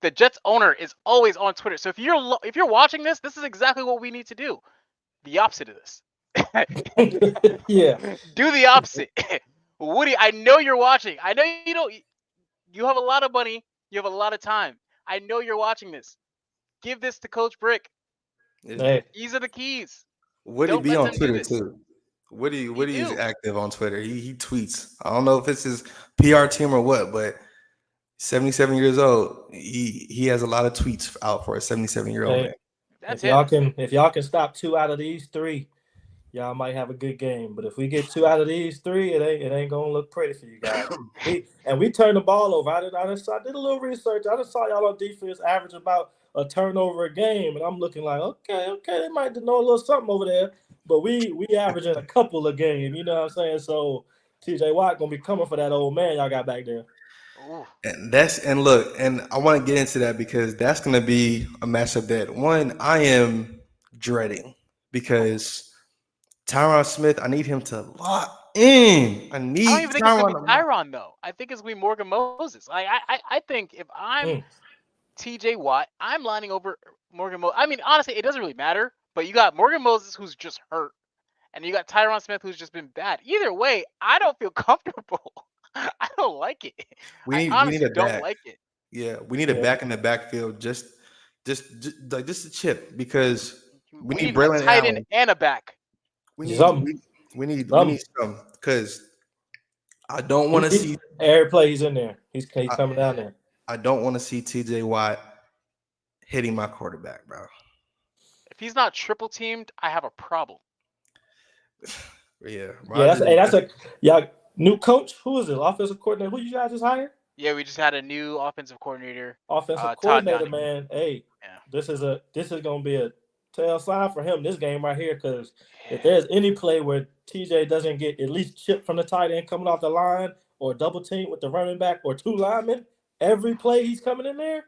The Jets owner is always on Twitter. So if you're watching this is exactly what we need to do. The opposite of this. Yeah. Do the opposite. Woody, I know you're watching. I know you have a lot of money. You have a lot of time. I know you're watching this. Give this to Coach Brick. Hey. These are the keys. Woody be on Twitter too. Woody is active on Twitter. He tweets. I don't know if it's his PR team or what, but 77 years old. He has a lot of tweets out for a 77-year-old man. That's if y'all can stop 2 out of these 3, y'all might have a good game. But if we get 2 out of these 3, it ain't gonna look pretty for you guys. we turned the ball over. I did a little research. I just saw y'all on defense average about a turnover a game, and I'm looking like, okay, they might know a little something over there. But we averaging a couple a game, you know what I'm saying? So TJ Watt gonna be coming for that old man y'all got back there. And look, I want to get into that because that's going to be a matchup that I am dreading because Tyron Smith, I need him to lock in. I don't even think it's going to be Tyron though. I think it's going to be Morgan Moses. I think if I'm TJ Watt, I'm lining over Morgan Moses. I mean, honestly, it doesn't really matter. But you got Morgan Moses who's just hurt, and you got Tyron Smith who's just been bad. Either way, I don't feel comfortable. I don't like it. I honestly don't like it. Yeah, we need a back in the backfield, just a chip because we need Braylon a tight end and a back. We need some because I don't want to see every play he's in there. He's coming down there. I don't want to see TJ Watt hitting my quarterback, bro. If he's not triple teamed, I have a problem. Yeah, that's a new coach. Who is it? Offensive coordinator. Who you guys just hired? Yeah, we just had a new offensive coordinator. Coordinator, man. Hey, this is gonna be a tell sign for him this game right here because if there's any play where TJ doesn't get at least chipped from the tight end coming off the line or double team with the running back or 2 linemen, every play he's coming in there.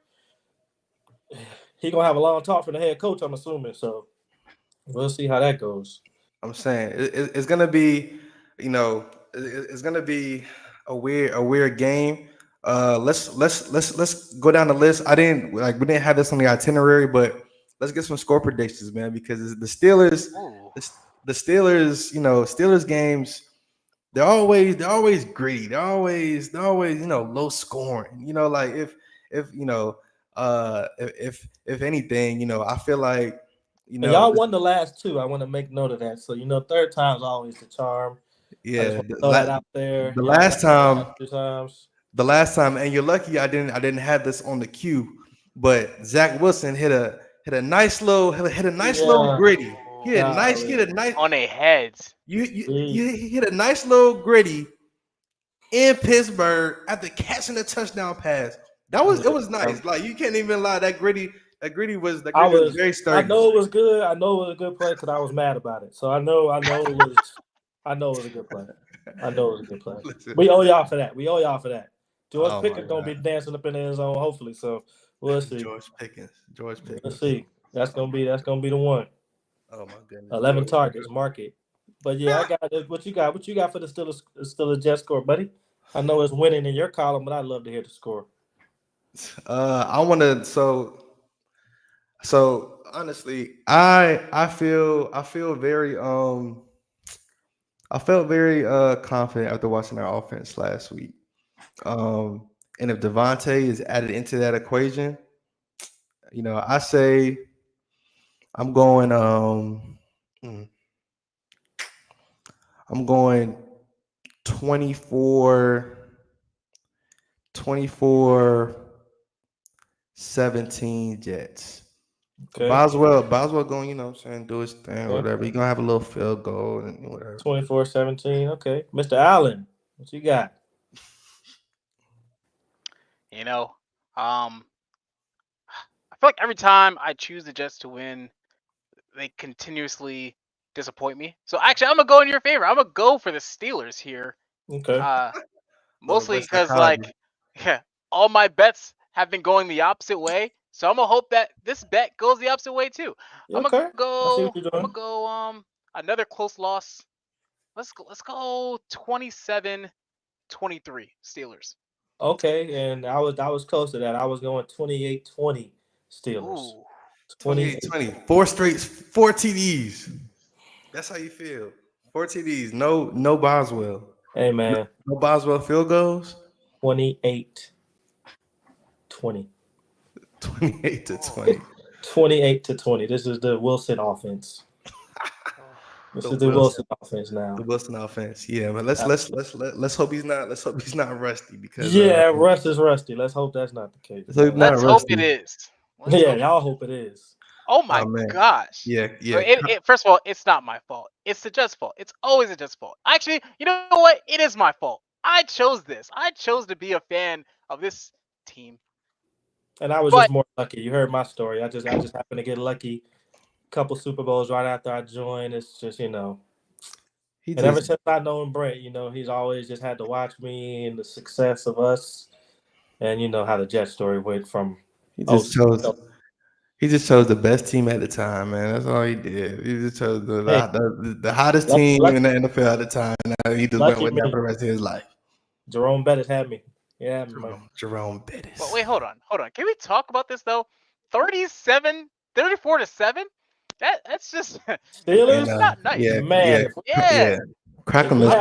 he gonna have a long talk from the head coach, I'm assuming. So we'll see how that goes. I'm saying it's gonna be, it's gonna be a weird game. Let's go down the list. We didn't have this on the itinerary, but let's get some score predictions, man, because the Steelers, Ooh. the Steelers, Steelers games. They're always gritty. They're always low scoring. Like if anything, I feel like And y'all won the last two. I want to make note of that. So third time's always the charm. I just yeah want to throw that out there. the Y'all last time two times. the last time, and you're lucky I didn't have this on the queue, but Zach Wilson hit a nice little Yeah. gritty. He hit a Golly. nice On their heads. you hit a nice little gritty in Pittsburgh after catching a touchdown pass. It was nice. Like you can't even lie. That gritty was very sturdy. I know it was good. I know it was a good play because I was mad about it. So I know it was a good play. I know it was a good play. Listen. We owe y'all for that. George Oh, Pickens my gonna be God. dancing up in the end zone, hopefully. So we'll see. George Pickens. Let's see. That's gonna be the one. Oh my goodness. 11 targets, mark it. But yeah, I got it. What you got? What you got for the Steelers Jet score, buddy? I know it's winning in your column, but I'd love to hear the score. I want to. So honestly, I feel very I felt very confident after watching our offense last week. And if Devontae is added into that equation, I say I'm going I'm going 24-17 Jets. Okay. Boswell going, do his thing or whatever. He's gonna have a little field goal and whatever. 24-17. Okay. Mr. Allen, what you got? I feel like every time I choose the Jets to win, they continuously disappoint me. So actually, I'm gonna go in your favor. I'm gonna go for the Steelers here. Okay. Mostly What's because psychology? all my bets have been going the opposite way. So I'm gonna hope that this bet goes the opposite way too. I'm Okay. gonna I see what you're doing. Another close loss. Let's go 27-23 Steelers. Okay, and I was close to that. I was going 28-20 Steelers. Ooh. 28-20. 4 TDs. That's how you feel. 4 TDs. No Boswell. Hey man, No Boswell field goals. 28-20. 28-20. 28-20. This is the Wilson offense. This is the Wilson offense now. The Wilson offense. Yeah, but let's hope he's not rusty because Russ is rusty. Let's hope that's not the case. Let's hope it is. Y'all hope it is. Oh my gosh. Yeah. First of all, it's not my fault. It's the Jets' fault. It's always the Jets' fault. Actually, you know what? It is my fault. I chose this. I chose to be a fan of this team. And I was just more lucky. You heard my story. I just happened to get lucky. Couple Super Bowls right after I joined. It's just, ever since I've known Brent, he's always just had to watch me and the success of us. And you know how the Jet story went from He just chose the best team at the time, man. That's all he did. He just chose the hottest team in the NFL at the time. Now he just went with that for the rest of his life. Jerome Bettis had me. Yeah, Jerome Bettis. But wait, hold on. Can we talk about this though? 34-7? That's just Steelers. Not nice. Yeah. Cracking this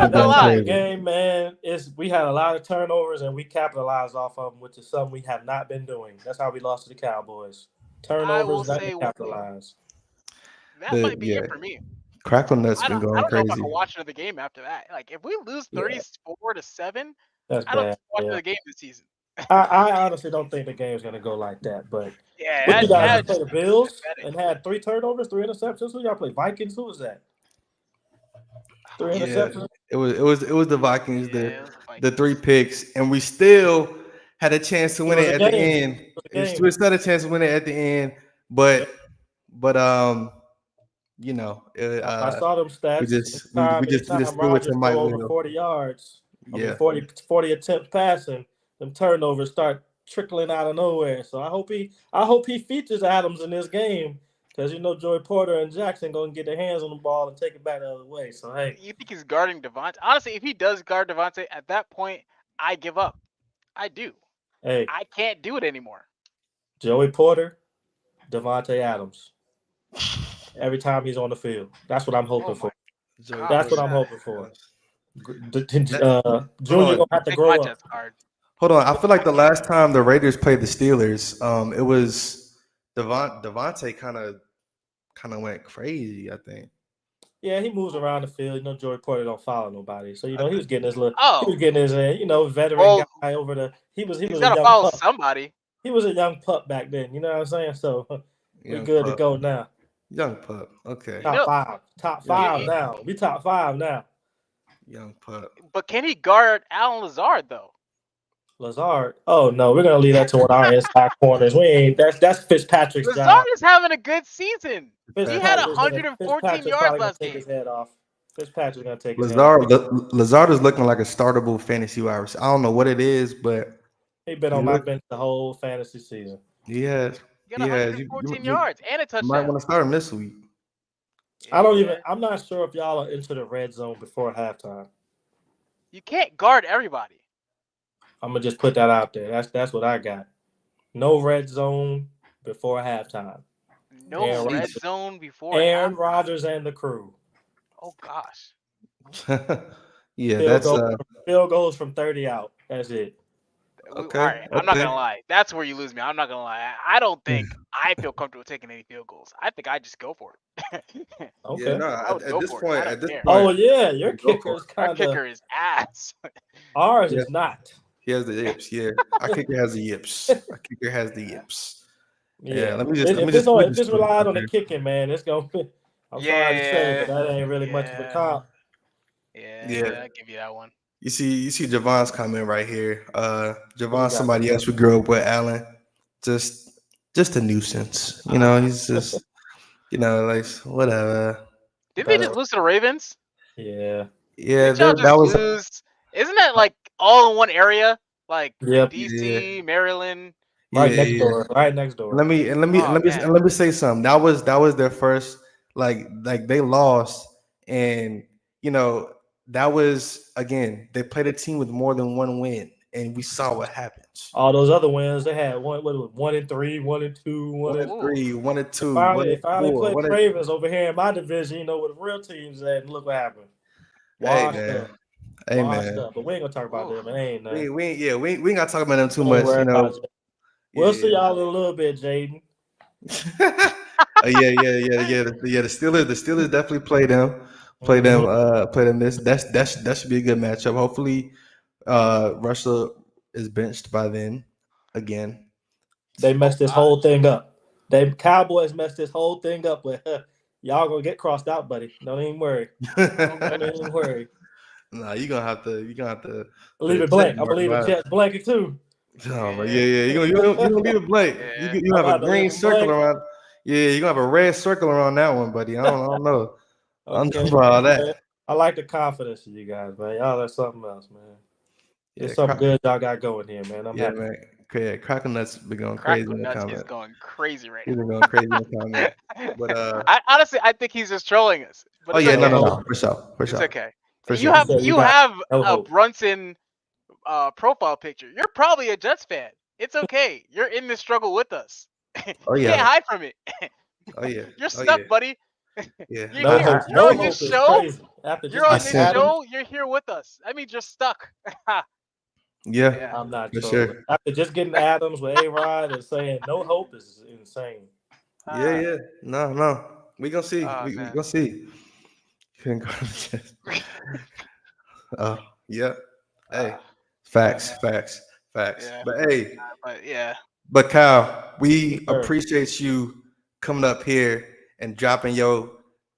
game, man. We had a lot of turnovers and we capitalized off of them, which is something we have not been doing. That's how we lost to the Cowboys. Turnovers, not capitalized. That might be it for me. Crackle nuts been going crazy. I don't know if I can watch another game after that. Like if we lose 34-7, that's I don't bad. watch another game this season. I honestly don't think the game's gonna go like that. But you guys played the Bills and had 3 turnovers, 3 interceptions. Who y'all play? Vikings? Who was that? 3 interceptions. It was the Vikings. The 3 picks, and we still had a chance to win it at the end. We still had a chance to win it at the end, but I saw them stats. We just threw it to Mike Will. Over 40 yards. Yeah. 40 attempts passing. Them turnovers start trickling out of nowhere. So I hope he features Adams in this game because Joey Porter and Jackson gonna get their hands on the ball and take it back the other way. So hey, You think he's guarding Devontae? Honestly, if he does guard Devontae, at that point, I give up. I do. hey, I can't do it anymore. Joey Porter, Devontae Adams. Every time he's on the field, that's what I'm hoping for. Joey That's what Porter. I'm hoping for. Hold Junior on. gonna have to Take grow my up. chest card. Hold on. I feel like the last time the Raiders played the Steelers, it was Devontae kind of went crazy, I think. Yeah, he moves around the field. Joey Porter don't follow nobody, so he was getting his he Oh, was getting his veteran Well, guy over the. He was a he's got to young follow pup. somebody. He was a young pup back then. You know what I'm saying? So we're Young good to pup. go now. Young pup. Okay. know- Top five he- now. We top 5 now. Young pup. But can he guard Alan Lazard though? Lazard. Oh no, we're gonna leave that to one of our inside corners. We ain't. That's Fitzpatrick's Lazard job. is having a good season. He had Fitzpatrick's 114 Fitzpatrick's yards probably gonna last take game. his head off. Fitzpatrick's gonna take his head off. Lazard is looking like a startable fantasy wide receiver. I don't know what it is, but He been on my bench the whole fantasy season. he has. He got 114 You yards and a might want touchdown. to start him this week. I'm not sure if y'all are into the red zone before halftime. You can't guard everybody. I'm gonna just put that out there. That's what I got. No red zone before halftime. No Aaron red Rodgers. zone before Aaron halftime. Rodgers and the crew. Oh gosh. Yeah, Field goals from 30 out. That's it. Okay, All right. I'm not okay. gonna lie. That's where you lose me. I'm not gonna lie. I don't think I feel comfortable taking any field goals. I think I just go for it. Okay. Yeah, no. I would At go this for it. point, I at don't this care. Oh point, yeah, your Go for kicker is Our kind kicker of is ass. ours Yeah. is not. he has the yips. Yeah, our kicker has the yips. Our kicker has the yips. Yeah. Let me just. If this relied on the kicking, man, it's gonna be. I'm sorry to say, but that ain't really much of a Yeah. comp. Yeah, Yeah. I'll give you that one. You see Javon's comment right here. What we Javon, got? somebody else we grew up with, Allen. Just a nuisance. He's just, like whatever. Didn't they just lose to the Ravens? Yeah. Yeah, Didn't y'all that just was. lose? Isn't that like all in one area? Like Yep. DC, Maryland. Right Yeah, next yeah. door. Right next door. Let me Oh, let man. me say something. That was their first like they lost, and that was again they played a team with more than one win, and we saw what happens. All those other wins, they had 1-3, 1-2, 1-3. 1-3, 1-2, Finally 1-4, played 1 the Ravens over here in my division, where the real teams at, and look what happened. Washed up. Hey Washed man. up. But we ain't gonna talk about them. It ain't nothing. We ain't gotta talk about them too Don't much, worry about it. We'll see Yeah. y'all in a little bit, Jaden. Yeah. The Steelers definitely play them. Play them. Play them. That should be a good matchup. Hopefully, Russell is benched by then. Again, They messed this whole thing up. They Cowboys messed this whole thing up. With y'all gonna get crossed out, buddy. Don't even worry. Don't even worry. Nah, you're gonna have to Leave it blank. I'm gonna leave the Jets blanket too. Oh, but yeah. You're gonna leave it blank. Yeah. You have a about to green leave it circle blank. around. Yeah, you're gonna have a red circle around that one, buddy. I don't know. I don't know about all that. I like the confidence of you guys, man. Y'all are something else, man. It's Yeah, something good y'all got going here, man. I'm happy. man. Yeah, Cracking Nuts been going crazy Crackle in the Nuts is comment. going crazy right He's now. been going crazy in the comment. But I honestly think he's just trolling us. But oh it's yeah, okay. no, for sure. It's okay. For You sure. have So you you got have no a hope. Brunson profile picture. You're probably a Jets fan. It's okay. You're in this struggle with us. Oh You yeah. can't hide from it. Oh yeah. You're Oh, stuck, yeah. buddy. Yeah. You're No here. hope. You're No on hope this is show. crazy. After You're on just this getting Adams, show. You're here with us. That means you're stuck. Yeah. I'm not For trolling. sure. After just getting Adams with A-Rod and saying no hope is insane. Yeah. No. We gonna see. Oh, we man. gonna see. Couldn't go to the Jets. Oh, yeah. Hey, facts. Yeah. But hey, But yeah. but Kyle, we Sure. appreciate you coming up here and dropping your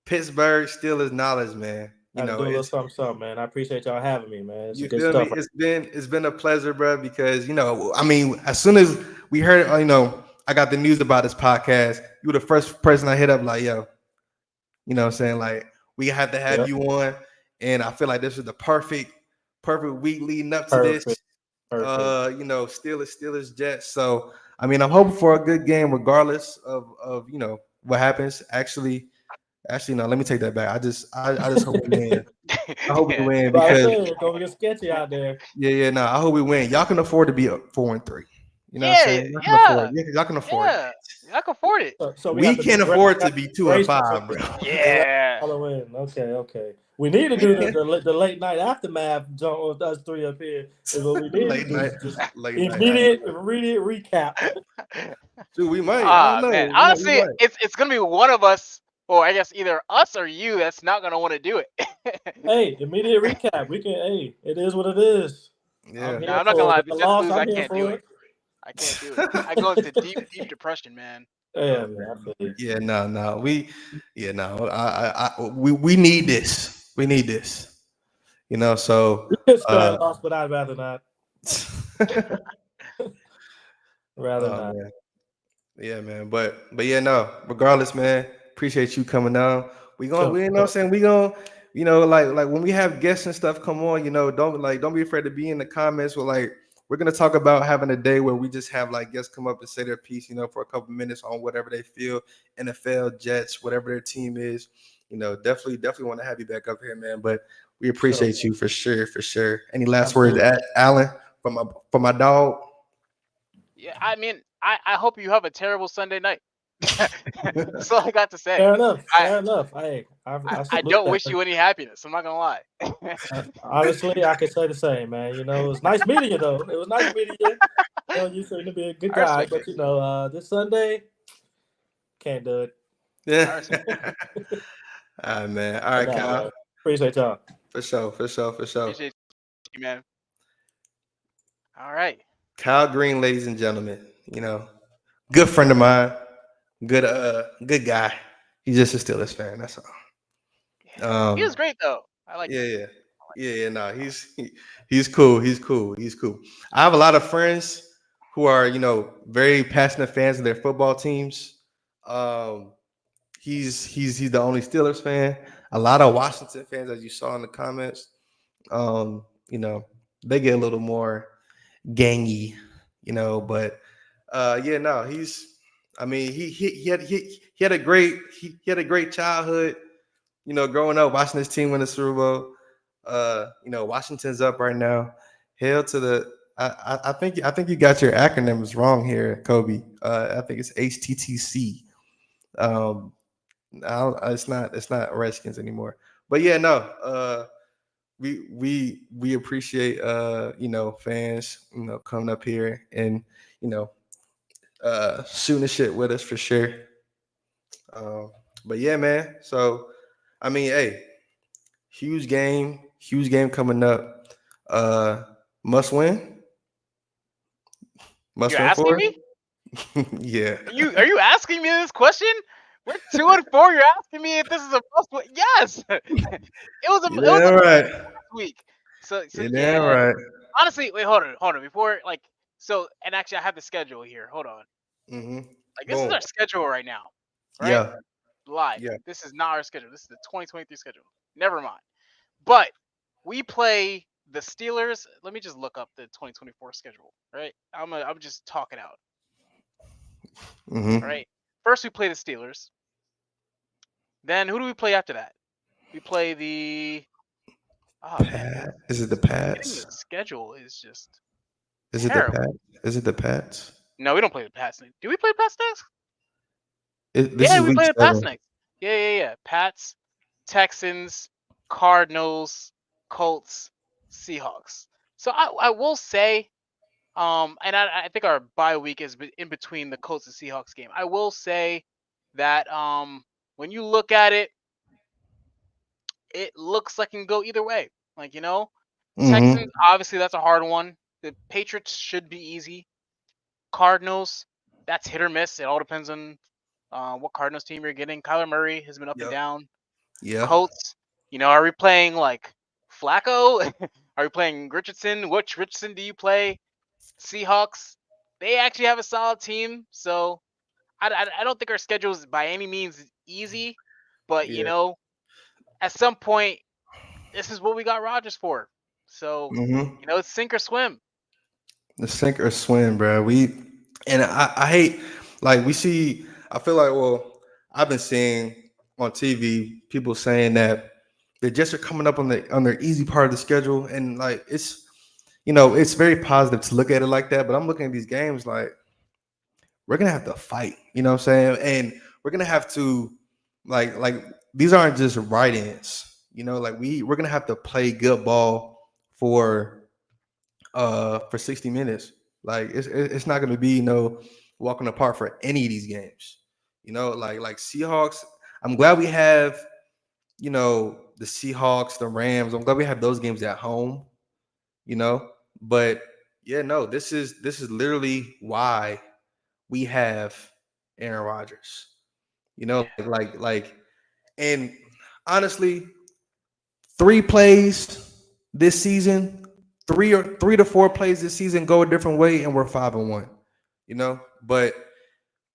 Pittsburgh Steelers knowledge, man. I do a little something, man. I appreciate y'all having me, man. It's You good feel stuff. me? It's been a pleasure, bro. Because as soon as we heard, I got the news about this podcast. You were the first person I hit up, like, yo, what I'm saying, like, we had to have Yep. you on, and I feel like this is the perfect week leading up to this. Perfect. Perfect. Steelers, Jets. So I mean, I'm hoping for a good game, regardless of what happens. Actually, no. Let me take that back. I just hope we win. I hope we Yeah. win But I because said it's gonna get sketchy out there. no. I hope we win. Y'all can afford to be up 4-3. You know what I'm Yeah, saying? Y'all can afford. yeah, Yeah, y'all can afford yeah. that. I can afford it. So we We got to be can't afford to be gracious 2-5, bro. the rest Yeah. of the win. Okay. We need to do the late night aftermath jump with us three up here. Is what we need to late do. night, Just late night. immediate recap. Dude, we might. I don't Ah, know. man. We Honestly, might. it's gonna be one of us, or I guess either us or you, that's not gonna want to do it. Hey, immediate recap. We can. Hey, it is what it is. I'm Yeah. No, here I'm not gonna for lie. it. If The the Jets loss. lose, I'm I here can't do for it. it. I can't do it. I go into deep depression, man. Yeah, man. I feel you. Yeah, no. We need this. We need this. So We could spare a uh loss, but I'd rather not. Rather oh not. man. Yeah, man. But yeah, no. Regardless, man, appreciate you coming down. Sure. We you know what I'm saying, we gonna like when we have guests and stuff come on, don't be afraid to be in the comments with we're gonna talk about having a day where we just have like guests come up and say their piece, for a couple minutes on whatever they feel, NFL, Jets, whatever their team is. Definitely want to have you back up here, man. But we Sure. appreciate you for sure, for sure. Any last words, Absolutely. Alan, for my dog? Yeah, I mean, I hope you have a terrible Sunday night. That's all I got to say. Fair enough. I Fair enough. I I salute don't that. wish you any happiness. I'm not gonna lie. Honestly, I can say the same, man. It was nice meeting you, though. It was nice meeting you. You seem to be a good I guy, respect but it. this Sunday can't do it. I respect it. All right, man. All right, But nah, Kyle. man. Appreciate y'all. For sure. Appreciate you, man. All right. Kyle Green, ladies and gentlemen. Good friend of mine. Good guy. He's just a Steelers fan. That's all. He was Um, great though. I liked him. yeah. No, he's cool. He's cool. I have a lot of friends who are very passionate fans of their football teams. Um, he's the only Steelers fan. A lot of Washington fans, as you saw in the comments. Um, you know, they get a little more gangy, but yeah, no, he's I mean, he had a great childhood, growing up watching his team win the Super Bowl. Washington's up right now. Hail to the I think you got your acronyms wrong here, Kobe. I think it's HTTC. Um it's not Redskins anymore. But yeah, no. We appreciate fans coming up here and you know shooting the shit with us for sure. But yeah, man. So I mean, hey, huge game coming up. Uh, must win, must You're win asking for me? it. Yeah. Are you asking me this question? We're 2-4. You're asking me if this is a must win? Yes. You It was a damn must right. last week. So You damn yeah. right. Honestly, wait, hold on. Before and actually I have the schedule here. Hold on. Mm-hmm. Like this is Boom. our schedule right now, right? Yeah. Live. Yeah. This is not our schedule. This is the 2023 schedule. Never mind. But we play the Steelers. Let me just look up the 2024 schedule, right? I'm just talking out, Mm-hmm. right? First we play the Steelers. Then who do we play after that? We play the man, Pat. Is it the getting Pats? the schedule is just Is it the terrible. Pat? Is it the Pats? No, we don't play the Pats next. Do we play Pats next? This Yeah, is we week play the Pats 7. next. Yeah. Pats, Texans, Cardinals, Colts, Seahawks. So I will say, and I think our bye week is in between the Colts and Seahawks game. I will say that when you look at it, it looks like it can go either way. Like Texans, Mm-hmm. obviously that's a hard one. The Patriots should be easy. Cardinals, that's hit or miss. It all depends on what Cardinals team you're getting. Kyler Murray has been up and Yep. down. Yeah. Colts, are we playing like Flacco? Are we playing Richardson? Which Richardson do you play? Seahawks, they actually have a solid team. So I don't think our schedule is by any means easy. But, Yeah. at some point, this is what we got Rodgers for. So, Mm-hmm. it's sink or swim. The sink or swim, bro. I hate like we see. I feel like I've been seeing on TV people saying that the Jets are coming up on their easy part of the schedule, and like it's very positive to look at it like that. But I'm looking at these games like we're gonna have to fight. You know what I'm saying? And we're gonna have to like these aren't just write-ins. Like we're gonna have to play good ball for 60 minutes. Like it's not going to be walking apart for any of these games. Like Seahawks. I'm glad we have the Seahawks, the Rams. I'm glad we have those games at home. You know, but yeah, no, this is literally why we have Aaron Rodgers. Yeah. And honestly, 3 plays this season, 3 to 4 plays this season go a different way, and we're 5-1. But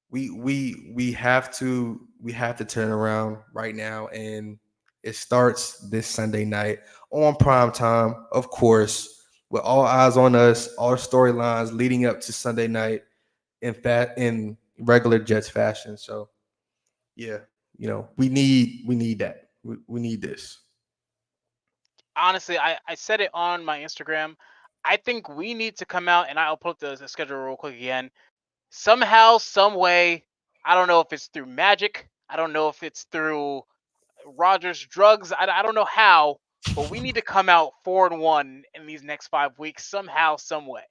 we have to turn around right now, and it starts this Sunday night on prime time, of course, with all eyes on us, all storylines leading up to Sunday night in regular Jets fashion. So yeah, we need that. We need this. Honestly, I said it on my Instagram. I think we need to come out, and I'll put the schedule real quick again. Somehow, some way, I don't know if it's through magic. I don't know if it's through Rogers drugs. I don't know how, but we need to come out 4-1 in these next 5 weeks somehow, some way.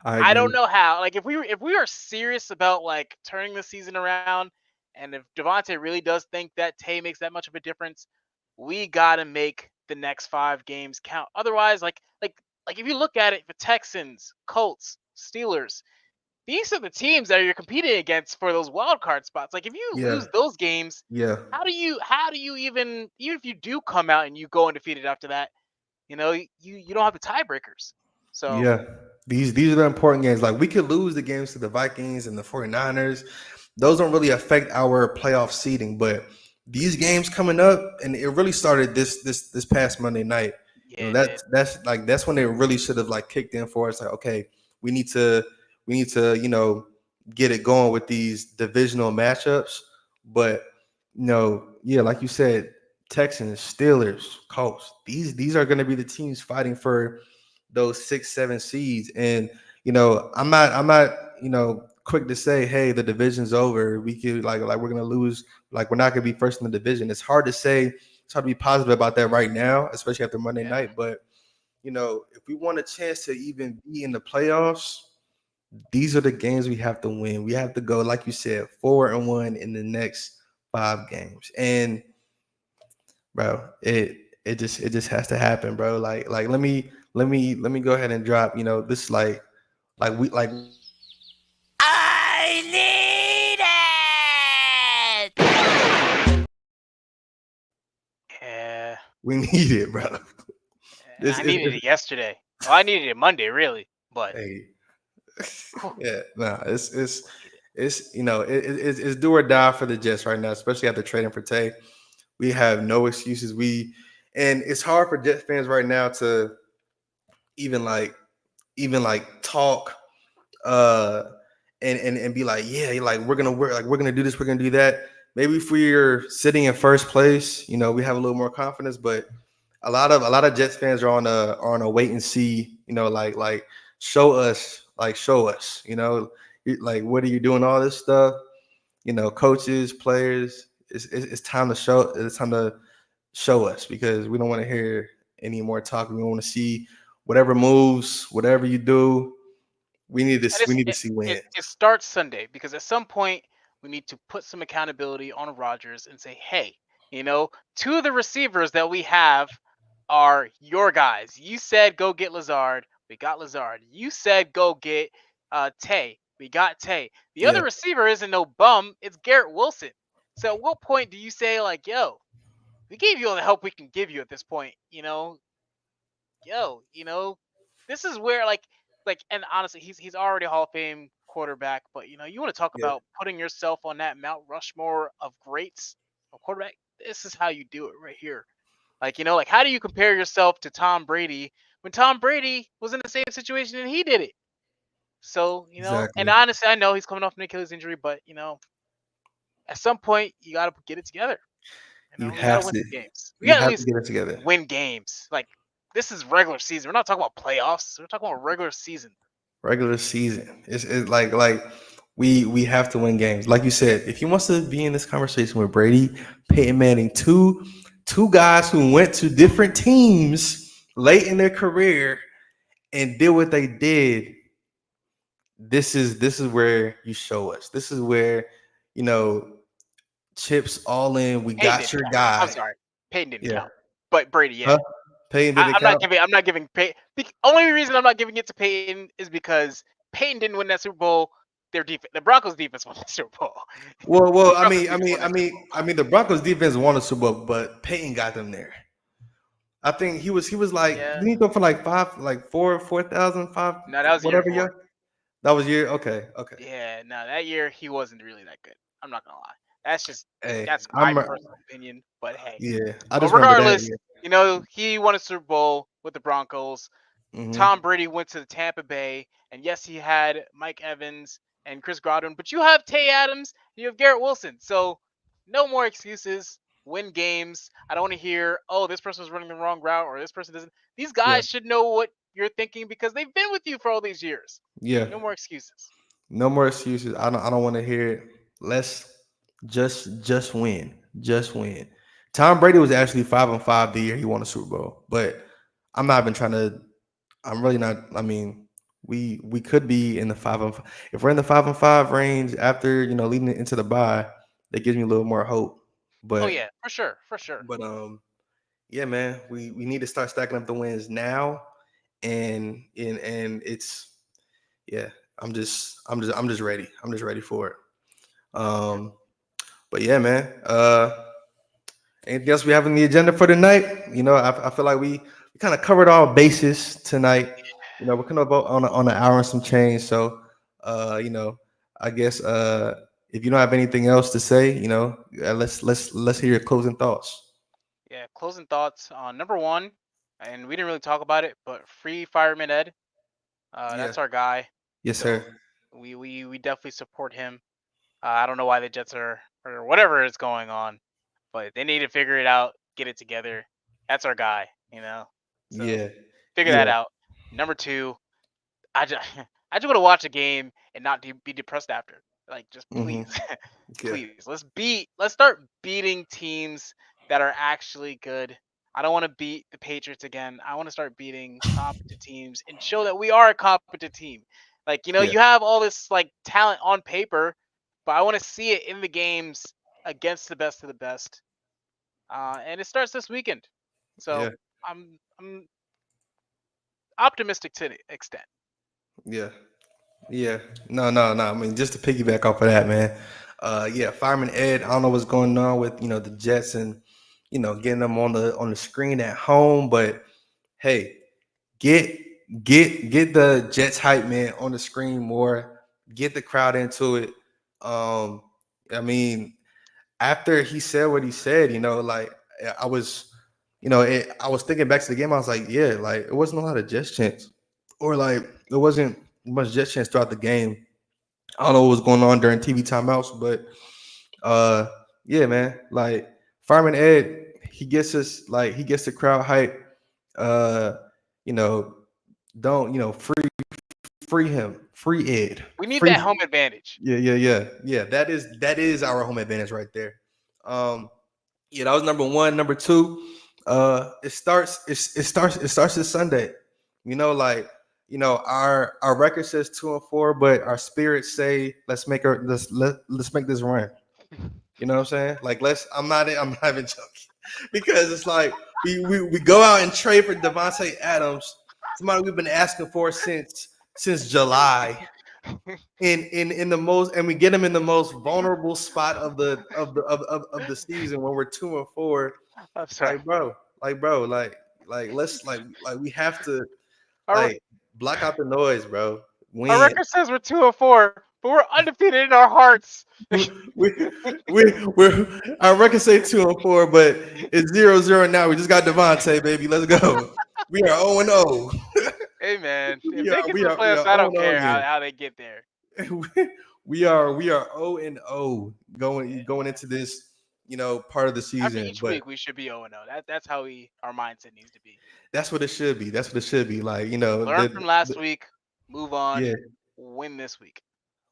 I I don't agree. know how. Like if we are serious about like turning the season around, and if Devontae really does think that Tay makes that much of a difference, we gotta make the next 5 games count. Otherwise, like if you look at it, the Texans, Colts, Steelers, these are the teams that you're competing against for those wild card spots. Like if you Yeah, lose those games, yeah. how do you even if you do come out and you go undefeated after that, you don't have the tiebreakers. So Yeah. These are the important games. Like we could lose the games to the Vikings and the 49ers. Those don't really affect our playoff seeding, but these games coming up, and it really started this past Monday night. yeah, it did. That's when it really should have like kicked in for us. Like, okay, we need to get it going with these divisional matchups. But yeah, like you said, Texans, Steelers, Colts. These are going to be the teams fighting for those 6, 7 seeds. And I'm not quick to say, hey, the division's over. We could like we're gonna lose, like we're not gonna be first in the division. It's hard to say, it's hard to be positive about that right now, especially after Monday Yeah. night. But if we want a chance to even be in the playoffs, these are the games we have to win. We have to go, like you said, 4-1 in the next 5 games. And bro, it just has to happen, bro. Like let me go ahead and drop. This like I need it. Yeah. we need it, bro. This I is needed it yesterday. Well, I needed it Monday, really, but hey, whew, yeah, nah, it's we need it. it's it's do or die for the Jets right now, especially after trading for Tay. We have no excuses. And it's hard for Jets fans right now to even like talk uh and be like, yeah, like we're gonna work, like we're gonna do this, we're gonna do that. Maybe if we're sitting in first place, we have a little more confidence. But a lot of Jets fans are on a wait and see, like show us, like what are you doing, all this stuff, coaches, players. It's time to show. It's time to show us, because we don't want to hear any more talk. We want to see whatever moves, whatever you do. We need And this. We it's need to it, see it wins. it starts Sunday because at some point we need to put some accountability on Rogers and say, hey, two of the receivers that we have are your guys. You said go get Lazard, we got Lazard. You said go get Tay, we got Tay. The Yeah, other receiver isn't no bum, it's Garrett Wilson. So at what point do you say like, yo, we gave you all the help we can give you at this point, yo, this is where and honestly, he's already a Hall of Fame quarterback, but you want to talk yeah, about putting yourself on that Mount Rushmore of greats of quarterback. This is how you do it right here. Like how do you compare yourself to Tom Brady when Tom Brady was in the same situation and he did it? So, and Exactly. honestly, I know he's coming off an Achilles injury, but at some point you got to get it together. You We got to have win to. some games. We You got to at have to least get it together. win games. Like, this is regular season. We're not talking about playoffs. We're talking about regular season. Regular season. It's like we have to win games. Like you said, if he wants to be in this conversation with Brady, Peyton Manning, two guys who went to different teams late in their career and did what they did. This is where you show us. This is where you know chips all in. We Peyton got didn't your count. I'm guy. sorry, Peyton didn't Yeah. count, but Brady, yeah. Huh? Peyton didn't I'm not count. giving. I'm not giving Peyton. Only reason I'm not giving it to Peyton is because Peyton didn't win that Super Bowl. The Broncos defense won the Super Bowl. Well. The Broncos defense won that Super Bowl. The Broncos defense won the Super Bowl, but Peyton got them there. I think he was like Yeah. didn't he go for like four thousand five No, that was year whatever 4. year? That was year. Okay. Yeah, no, that year he wasn't really that good. I'm not gonna lie. That's just Hey, that's my I'm personal opinion. But hey, yeah. I but just remember that regardless, year. he won a Super Bowl with the Broncos. Hmm. Tom Brady went to the Tampa Bay, and yes, he had Mike Evans and Chris Godwin, but you have Tay Adams, and you have Garrett Wilson. So no more excuses. Win games. I don't want to hear, oh, this person's running the wrong route or this person doesn't. These Yeah. guys should know what you're thinking because they've been with you for all these years. Yeah. No more excuses. No more excuses. I don't want to hear it. Let's just win. Just win. Tom Brady was actually 5-5 the year he won the Super Bowl, but I'm not even trying to. I'm really not. I mean, we could be in the 5-5. If we're in the 5-5 range after leading into the bye, that gives me a little more hope. Oh But yeah, for sure. but yeah, man, we need to start stacking up the wins now, and it's yeah. I'm just ready. I'm just ready for it. Um, but yeah, man. Anything else we have on the agenda for tonight? I feel like we kind of covered all bases tonight. We're kind of about on an hour and some change. So, I guess if you don't have anything else to say, let's hear your closing thoughts. Yeah, closing thoughts on number one, and we didn't really talk about it, but free Fireman Ed. Yeah. That's our guy. Yes, So sir. we definitely support him. I don't know why the Jets are or whatever is going on, but they need to figure it out, get it together. That's our guy. So Yeah. figure that Yeah. out. Number two, I just I just want to watch a game and not be depressed after. Like, just Hmm. please, Yeah. please, let's start beating teams that are actually good. I don't want to beat the Patriots again. I want to start beating competent teams and show that we are a competent team. Like, Yeah. you have all this like talent on paper, but I want to see it in the games against the best of the best. And it starts this weekend. Yeah. So I'm optimistic to the extent. Yeah. Yeah. No. I mean, just to piggyback off of that, man. Yeah, Fireman Ed. I don't know what's going on with the Jets and getting them on the screen at home, but hey, get get the Jets hype man on the screen more. Get the crowd into it. I mean, after he said what he said, like I was, I was thinking back to the game. I was like, yeah, like it wasn't a lot of Jets chants, or like it wasn't much Jets chants throughout the game. I don't know what was going on during TV timeouts, but yeah, man, like Fireman Ed, he gets the crowd hype. Uh, you know, don't free him, free Ed, We need free. that home advantage. Yeah. That is our home advantage right there. Yeah, that was number one. Number two, it starts this Sunday. Our record says 2-4, but our spirits say let's make this run. You know what I'm saying? Like I'm not even joking because it's like we go out and trade for Devontae Adams, somebody we've been asking for since July. In the most, and we get him in the most vulnerable spot of the season when we're 2-4. I'm sorry. Like we have to Our, block out the noise, bro. our Win. record says we're 2-4, but we're undefeated in our hearts. We're our record say 2-4, but it's 0-0 now. We just got Devontae, baby. Let's go. We are 0-0. Hey man, if We they are get we to the are we playoffs, are I 0 don't and 0 care again. how they get there. We are 0 and 0 Yeah. going into this, part of the After season. each But week, we should be 0-0. That's how our mindset needs to be. that's what it should be. That's what it should be. Like, Learn from last week, move on, yeah, win this week.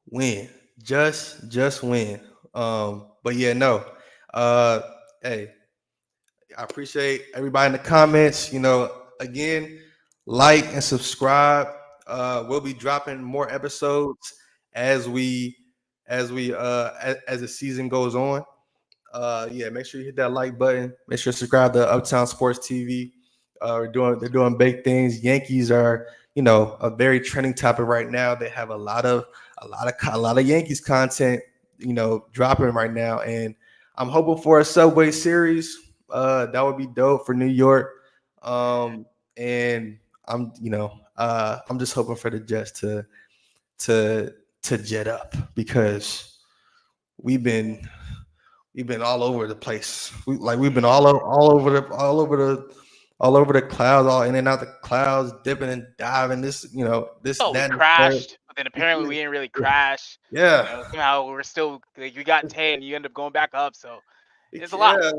win. Just win. But yeah, no. Uh hey, I appreciate everybody in the comments. Again, like and subscribe. We'll be dropping more episodes as we as the season goes on. Yeah, make sure you hit that like button. Make sure to subscribe to Uptown Sports TV. They're doing big things. Yankees are, a very trending topic right now. They have a lot of Yankees content, dropping right now, and I'm hoping for a Subway series. That would be dope for New York. And I'm just hoping for the Jets to jet up because we've been all over the place. We've been all over the clouds, all in and out the clouds, dipping and diving. This, this, Oh, we that, and the third. crashed, but then apparently we didn't really crash. Yeah. Somehow we're still like we got 10, you end up going back up. So it's a lot. Yeah,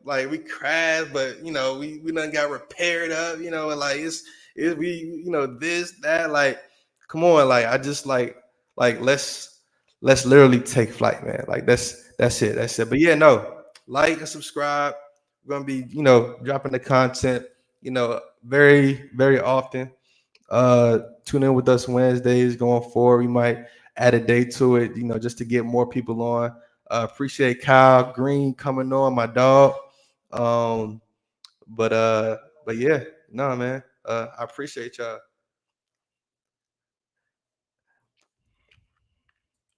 like we crashed, but we done got repaired up, and like this, that, like, come on, like I just like let's literally take flight, man. Like that's it. But yeah, no, like and subscribe. We're gonna be, dropping the content, very, very often. Tune in with us Wednesdays going forward. We might add a day to it, just to get more people on. Appreciate Kyle Green coming on, my dog. But yeah, no, man. I appreciate y'all.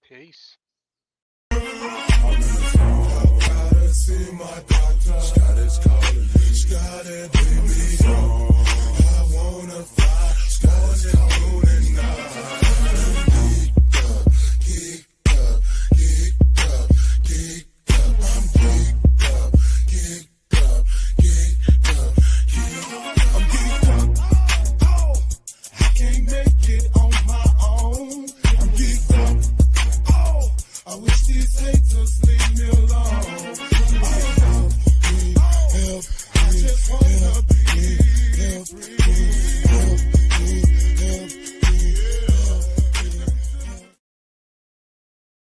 Peace. Scott is calling now.